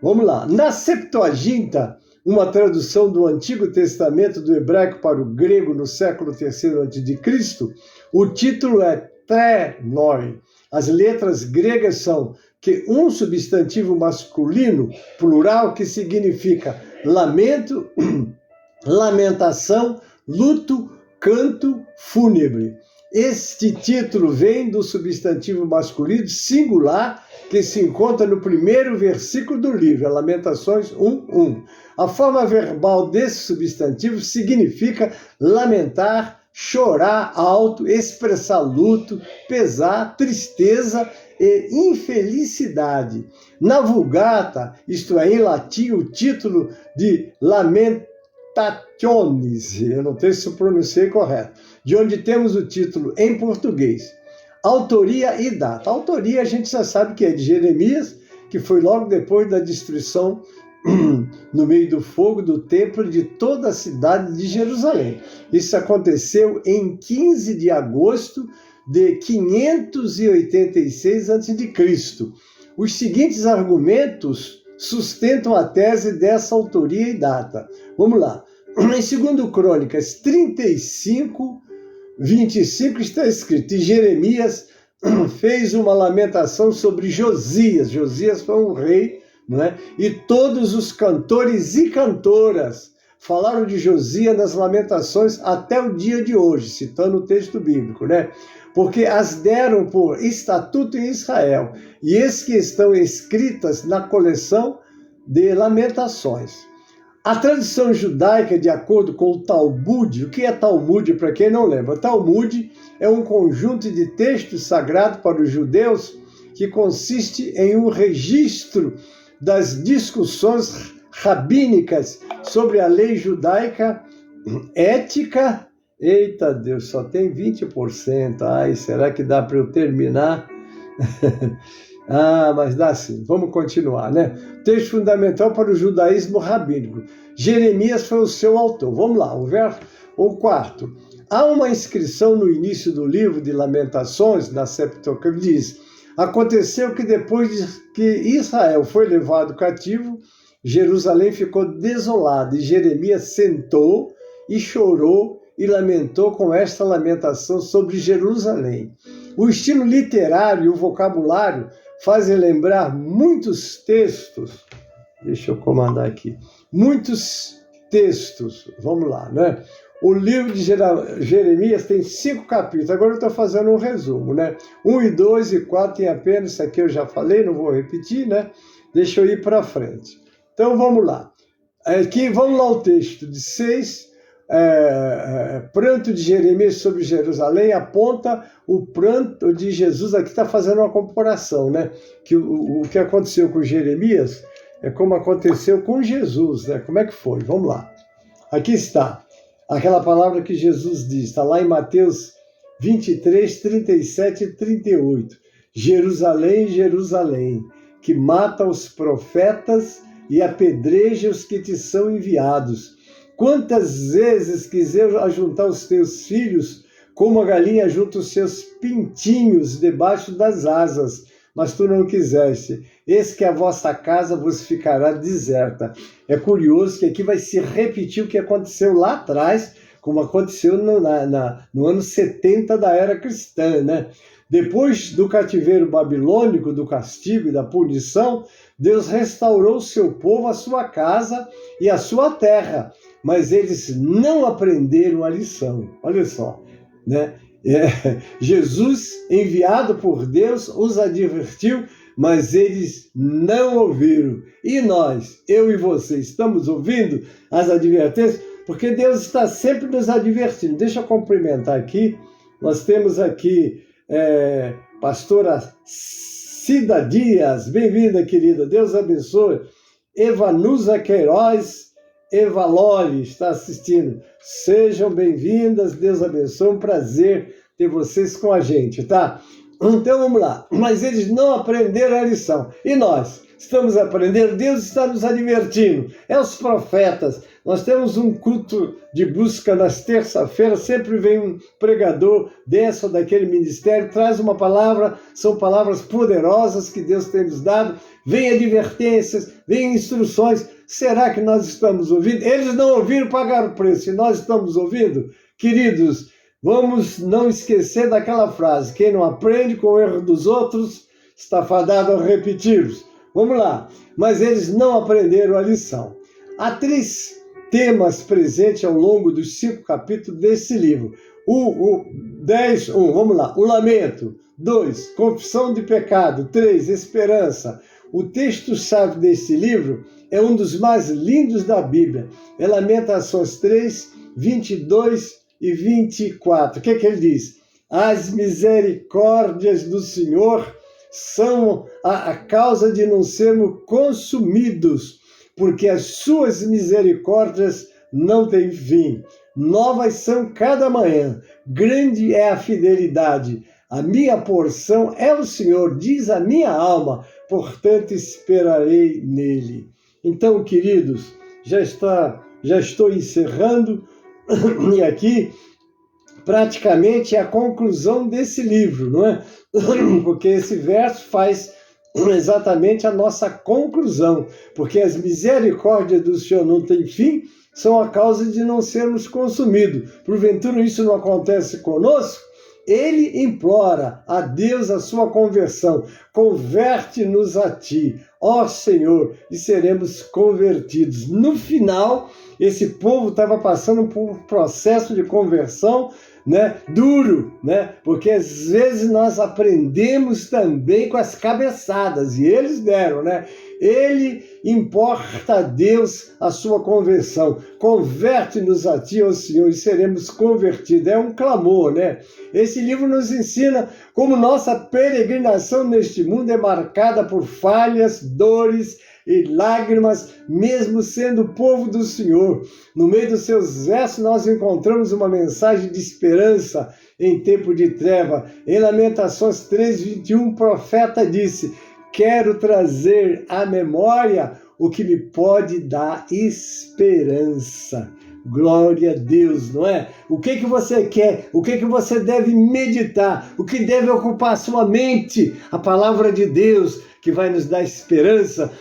Vamos lá. Na Septuaginta, uma tradução do Antigo Testamento do hebraico para o grego no século III a.C., o título é Trenoi. As letras gregas são que um substantivo masculino, plural, que significa lamento, lamentação, luto, canto fúnebre. Este título vem do substantivo masculino singular que se encontra no primeiro versículo do livro, Lamentações 1:1. A forma verbal desse substantivo significa lamentar, chorar alto, expressar luto, pesar, tristeza e infelicidade. Na Vulgata, isto é, em latim, o título de Lamentationes, eu não sei se eu pronunciei correto, de onde temos o título em português. Autoria e data. A autoria a gente já sabe que é de Jeremias, que foi logo depois da destruição no meio do fogo do templo de toda a cidade de Jerusalém. Isso aconteceu em 15 de agosto de 586 a.C. Os seguintes argumentos sustentam a tese dessa autoria e data. Vamos lá. Em 2 Crônicas 35, 25 está escrito: e Jeremias fez uma lamentação sobre Josias. Josias foi um rei, não é? E todos os cantores e cantoras falaram de Josias nas lamentações até o dia de hoje, citando o texto bíblico, né? Porque as deram por estatuto em Israel, e eis que estão escritas na coleção de lamentações. A tradição judaica, de acordo com o Talmud, o que é Talmud para quem não lembra? Talmud é um conjunto de textos sagrados para os judeus que consiste em um registro das discussões rabínicas sobre a lei judaica, ética. Eita Deus, só tem 20%. Ai, será que dá para eu terminar? Mas dá sim. Vamos continuar, né? Texto fundamental para o judaísmo rabínico. Jeremias foi o seu autor. Vamos lá, o quarto. Há uma inscrição no início do livro de Lamentações, na Septuaginta, que diz: aconteceu que depois que Israel foi levado cativo, Jerusalém ficou desolada, e Jeremias sentou e chorou e lamentou com esta lamentação sobre Jerusalém. O estilo literário e o vocabulário fazem lembrar muitos textos. Deixa eu comandar aqui. Muitos textos. Vamos lá, né? O livro de Jeremias tem 5 capítulos. Agora eu estou fazendo um resumo, né? 1 e 2 e 4 tem apenas, isso aqui eu já falei, não vou repetir, né? Deixa eu ir para frente. Então vamos lá. Aqui, vamos lá o texto de 6. Pranto de Jeremias sobre Jerusalém aponta o pranto de Jesus. Aqui está fazendo uma comparação, né? Que o que aconteceu com Jeremias é como aconteceu com Jesus, né? Como é que foi? Vamos lá. Aqui está aquela palavra que Jesus diz, está lá em Mateus 23, 37 e 38. Jerusalém, Jerusalém, que mata os profetas e apedreja os que te são enviados. Quantas vezes quiser ajuntar os teus filhos, como a galinha junta os seus pintinhos debaixo das asas, mas tu não quiseste. Eis que a vossa casa vos ficará deserta. É curioso que aqui vai se repetir o que aconteceu lá atrás, como aconteceu no ano 70 da era cristã, né? Depois do cativeiro babilônico, do castigo e da punição, Deus restaurou o seu povo, a sua casa e a sua terra. Mas eles não aprenderam a lição. Olha só, né? Jesus, enviado por Deus, os advertiu, mas eles não ouviram. E nós, eu e você, estamos ouvindo as advertências? Porque Deus está sempre nos advertindo. Deixa eu cumprimentar aqui. Nós temos aqui pastora Cida Dias. Bem-vinda, querida. Deus abençoe. Evanusa Queiroz Evaloli está assistindo. Sejam bem-vindas, Deus abençoe, um prazer ter vocês com a gente, tá? Então vamos lá. Mas eles não aprenderam a lição. E nós? Estamos aprendendo? Deus está nos advertindo. Os profetas. Nós temos um culto de busca nas terças-feiras, sempre vem um pregador dessa ou daquele ministério, traz uma palavra, são palavras poderosas que Deus tem nos dado, vem advertências, vem instruções. Será que nós estamos ouvindo? Eles não ouviram, pagaram o preço, e nós estamos ouvindo? Queridos, vamos não esquecer daquela frase: quem não aprende com o erro dos outros está fadado a repeti-los. Vamos lá. Mas eles não aprenderam a lição. Há 3 temas presentes ao longo dos 5 capítulos desse livro. Vamos lá. O lamento. 2, confissão de pecado. 3, esperança. O texto-chave desse livro é um dos mais lindos da Bíblia. É Lamentações 3, 22 e 24. O que ele diz? As misericórdias do Senhor são a causa de não sermos consumidos, porque as suas misericórdias não têm fim. Novas são cada manhã, grande é a fidelidade. A minha porção é o Senhor, diz a minha alma, portanto esperarei nele. Então, queridos, já estou encerrando, e aqui praticamente a conclusão desse livro, não é? Porque esse verso faz exatamente a nossa conclusão, porque as misericórdias do Senhor não têm fim, são a causa de não sermos consumidos. Porventura isso não acontece conosco? Ele implora a Deus a sua conversão. Converte-nos a ti, ó Senhor, e seremos convertidos. No final, esse povo estava passando por um processo de conversão, né, duro, né, porque às vezes nós aprendemos também com as cabeçadas, e eles deram, né? Ele importa a Deus a sua conversão. Converte-nos a ti, ó Senhor, e seremos convertidos. É um clamor, né? Esse livro nos ensina como nossa peregrinação neste mundo é marcada por falhas, dores e lágrimas, mesmo sendo povo do Senhor. No meio dos seus versos nós encontramos uma mensagem de esperança em tempo de treva. Em Lamentações 3:21, o profeta disse: quero trazer à memória o que me pode dar esperança. Glória a Deus, não é? O que você quer? O que você deve meditar? O que deve ocupar sua mente? A palavra de Deus, que vai nos dar esperança,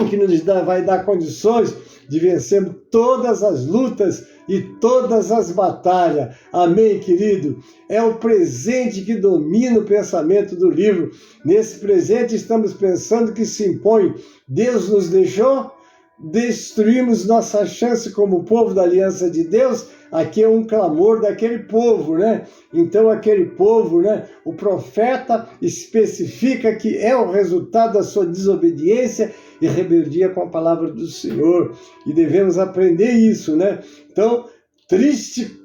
que vai dar condições de vencermos todas as lutas e todas as batalhas. Amém, querido? É o presente que domina o pensamento do livro. Nesse presente estamos pensando que se impõe. Deus nos deixou, destruímos nossa chance como povo da aliança de Deus. Aqui é um clamor daquele povo, né? Então aquele povo, né? O profeta especifica que é o resultado da sua desobediência e rebeldia com a palavra do Senhor. E devemos aprender isso, né? Então, triste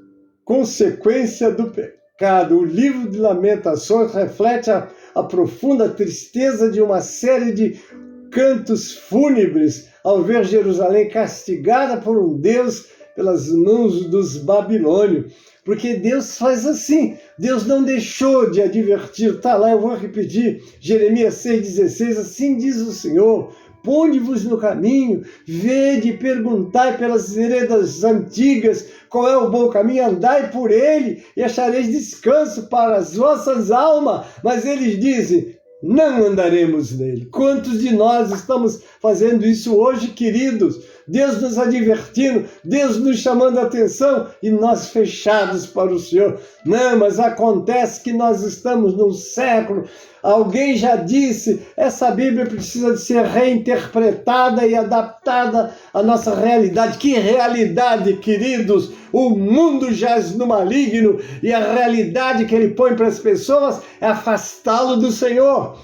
consequência do pecado. O livro de Lamentações reflete a profunda tristeza de uma série de cantos fúnebres ao ver Jerusalém castigada por um Deus pelas mãos dos babilônios. Porque Deus faz assim. Deus não deixou de advertir. Está lá, eu vou repetir. Jeremias 6,16, assim diz o Senhor: ponde-vos no caminho, vede e perguntai pelas veredas antigas qual é o bom caminho, andai por ele e achareis descanso para as vossas almas. Mas eles dizem: não andaremos nele. Quantos de nós estamos fazendo isso hoje, queridos? Deus nos advertindo, Deus nos chamando a atenção e nós fechados para o Senhor. Não, mas acontece que nós estamos num século. Alguém já disse, essa Bíblia precisa de ser reinterpretada e adaptada à nossa realidade. Que realidade, queridos? O mundo jaz no maligno e a realidade que ele põe para as pessoas é afastá-lo do Senhor.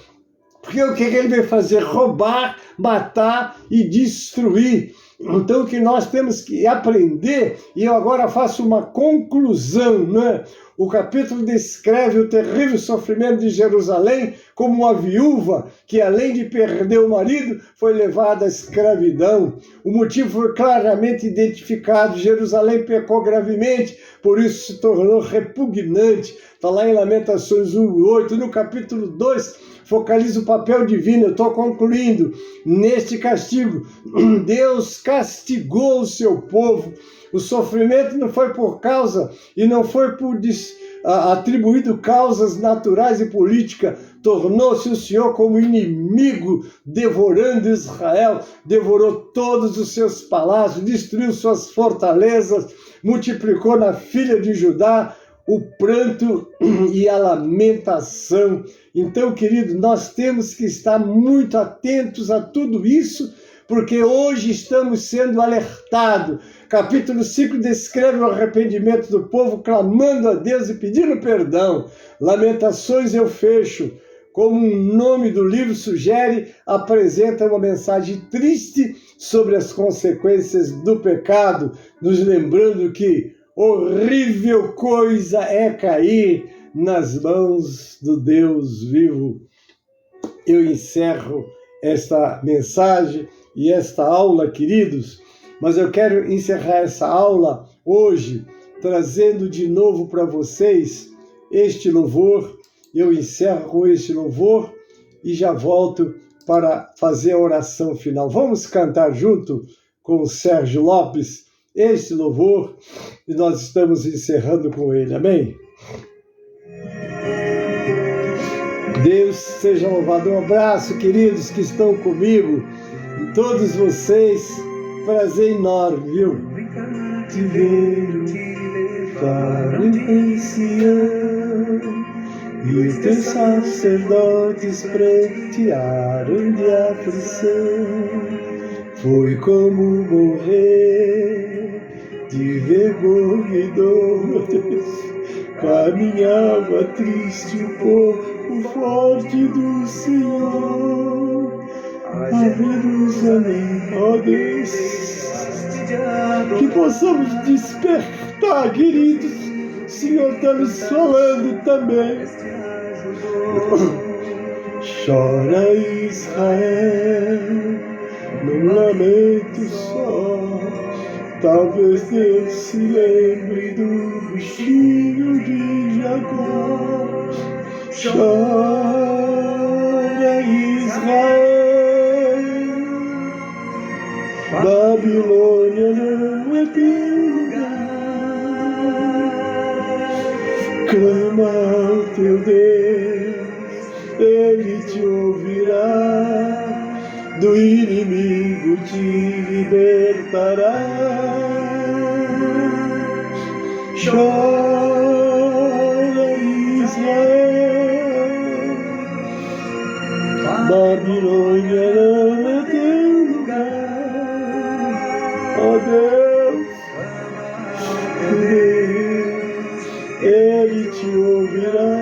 Porque o que ele veio fazer? Roubar, matar e destruir. Então o que nós temos que aprender, e eu agora faço uma conclusão, né? O capítulo descreve o terrível sofrimento de Jerusalém como uma viúva que, além de perder o marido, foi levada à escravidão. O motivo foi claramente identificado. Jerusalém pecou gravemente, por isso se tornou repugnante. Está lá em Lamentações 1:8. No capítulo 2, focaliza o papel divino. Eu estou concluindo. Neste castigo, Deus castigou o seu povo. O sofrimento não foi por causa e não foi por atribuído causas naturais e políticas. Tornou-se o Senhor como inimigo, devorando Israel, devorou todos os seus palácios, destruiu suas fortalezas, multiplicou na filha de Judá o pranto e a lamentação. Então, querido, nós temos que estar muito atentos a tudo isso, porque hoje estamos sendo alertados. Capítulo 5 descreve o arrependimento do povo, clamando a Deus e pedindo perdão. Lamentações eu fecho, como o nome do livro sugere, apresenta uma mensagem triste sobre as consequências do pecado, nos lembrando que horrível coisa é cair nas mãos do Deus vivo. Eu encerro esta mensagem e esta aula, queridos, mas eu quero encerrar essa aula hoje trazendo de novo para vocês este louvor. Eu encerro com este louvor e já volto para fazer a oração final. Vamos cantar junto com o Sérgio Lopes esse louvor e nós estamos encerrando com ele. Amém? Deus seja louvado. Um abraço, queridos que estão comigo, e todos vocês. Prazer enorme, viu? Te veio levar em Sião, e os teus sacerdotes prantearam de aflição. Foi como morrer de vergonha e dor, meu Deus. Caminhava triste o povo forte do Senhor a Jerusalém, ó Deus. Que possamos despertar, queridos. O Senhor está nos falando também. Chora Israel, num lamento só. Talvez Deus se lembre do bichinho de Jacó. Chora Israel, Babilônia não é teu lugar. Clama ao teu Deus, Ele te ouvirá. Do inimigo te libertará. Chora Israel, Babilônia não é teu lugar. Ó Deus, Ele te ouvirá.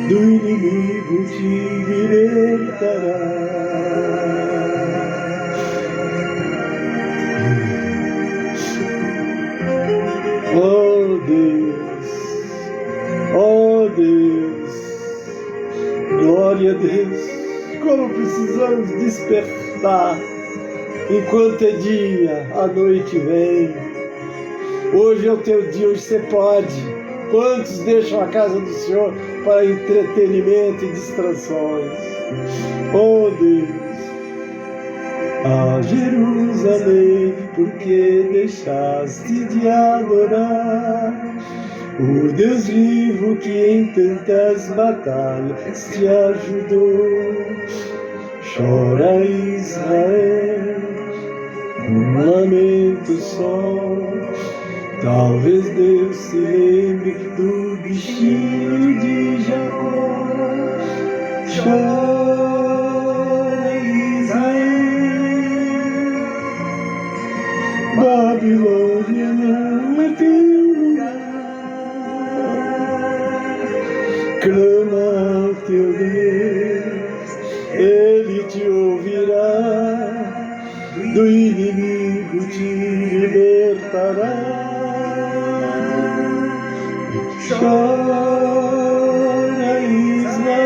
Do inimigo te libertará. Oh Deus, oh Deus, glória a Deus. Como precisamos despertar enquanto é dia, a noite vem. Hoje é o teu dia, hoje você pode. Quantos deixam a casa do Senhor para entretenimento e distrações? Oh Deus, a Jerusalém, porque deixaste de adorar o Deus vivo que em tantas batalhas te ajudou? Chora Israel, um lamento só. Talvez Deus se lembre do bichinho de Jacó. Chora Israel, Babilônia não é teu lugar. Clama ao teu Deus, Ele te ouvirá. Do inimigo te libertará. Chora Israel,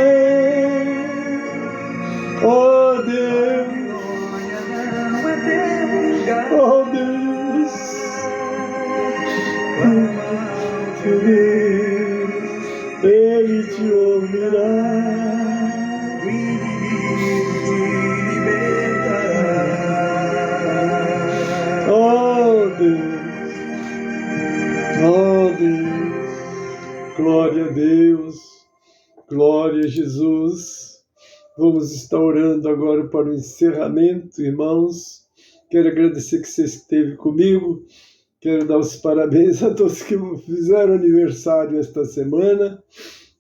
oh Deus, oh Deus, teu Deus, Ele te ouvirá. Oh Deus, oh Deus. Glória a Deus, glória a Jesus. Vamos estar orando agora para o encerramento, irmãos. Quero agradecer que você esteve comigo. Quero dar os parabéns a todos que fizeram aniversário esta semana.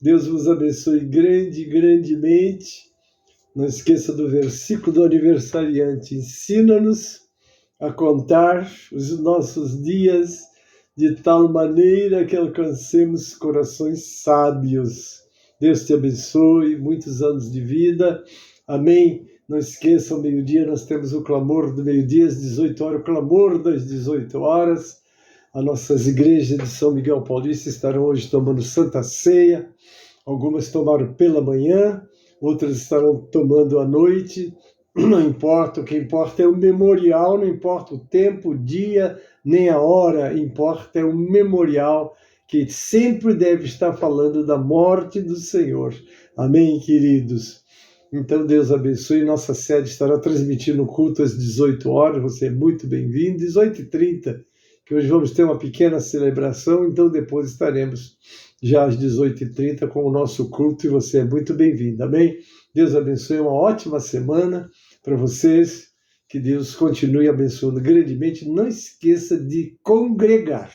Deus vos abençoe grandemente. Não esqueça do versículo do aniversariante. Ensina-nos a contar os nossos dias de tal maneira que alcancemos corações sábios. Deus te abençoe, muitos anos de vida. Amém. Não esqueça, ao meio-dia nós temos o clamor do meio-dia, às 18 horas, o clamor das 18 horas. As nossas igrejas de São Miguel Paulista estarão hoje tomando Santa Ceia. Algumas tomaram pela manhã, outras estarão tomando à noite. Não importa, o que importa é o memorial, não importa o tempo, o dia, nem a hora, importa é o memorial que sempre deve estar falando da morte do Senhor. Amém, queridos? Então, Deus abençoe. Nossa sede estará transmitindo o culto às 18 horas. Você é muito bem-vindo. 18h30, que hoje vamos ter uma pequena celebração. Então, depois estaremos já às 18h30 com o nosso culto e você é muito bem-vindo. Amém? Deus abençoe. Uma ótima semana para vocês. Que Deus continue abençoando grandemente. Não esqueça de congregar.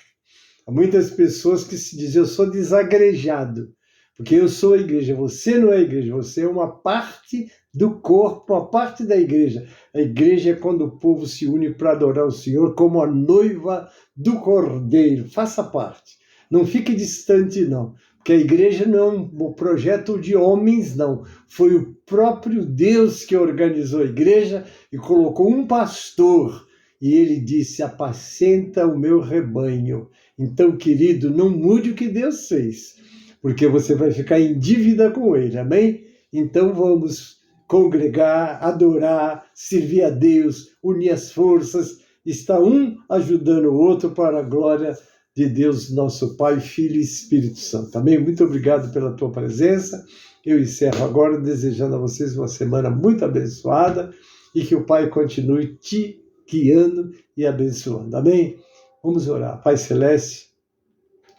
Há muitas pessoas que se dizem, eu sou desagrejado, porque eu sou a igreja. Você não é a igreja, você é uma parte do corpo, uma parte da igreja. A igreja é quando o povo se une para adorar o Senhor como a noiva do Cordeiro. Faça parte. Não fique distante, não. Porque a igreja não é um projeto de homens, não. Foi o próprio Deus que organizou a igreja e colocou um pastor. E ele disse, apacenta o meu rebanho. Então, querido, não mude o que Deus fez, porque você vai ficar em dívida com ele, amém? Então vamos congregar, adorar, servir a Deus, unir as forças, estar um ajudando o outro para a glória de Deus, nosso Pai, Filho e Espírito Santo. Amém? Muito obrigado pela tua presença. Eu encerro agora desejando a vocês uma semana muito abençoada e que o Pai continue te guiando e abençoando. Amém? Vamos orar. Pai Celeste,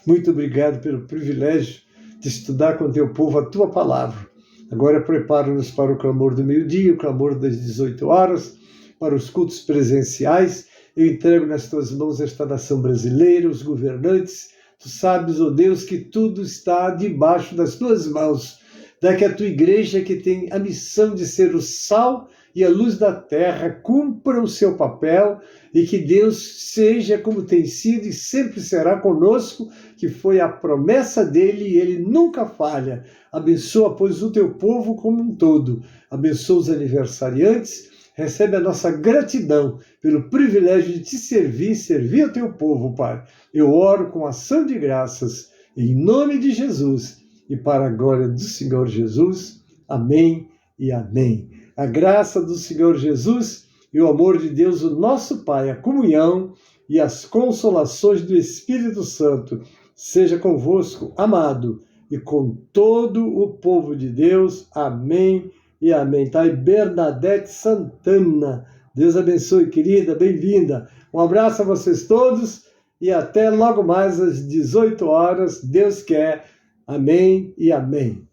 muito obrigado pelo privilégio de estudar com o teu povo a tua palavra. Agora prepara-nos para o clamor do meio-dia, o clamor das 18 horas, para os cultos presenciais. Eu entrego nas tuas mãos esta nação brasileira, os governantes. Tu sabes, ó Deus, que tudo está debaixo das tuas mãos. Dá que a tua igreja, que tem a missão de ser o sal e a luz da terra, cumpra o seu papel e que Deus seja como tem sido e sempre será conosco, que foi a promessa dele e ele nunca falha. Abençoa, pois, o teu povo como um todo. Abençoa os aniversariantes. Recebe a nossa gratidão pelo privilégio de te servir e servir ao teu povo, Pai. Eu oro com ação de graças em nome de Jesus e para a glória do Senhor Jesus. Amém e amém. A graça do Senhor Jesus e o amor de Deus, o nosso Pai, a comunhão e as consolações do Espírito Santo seja convosco, amado, e com todo o povo de Deus. Amém e amém. Tá aí Bernadette Santana. Deus abençoe, querida, bem-vinda. Um abraço a vocês todos e até logo mais às 18 horas, Deus quer. Amém e amém.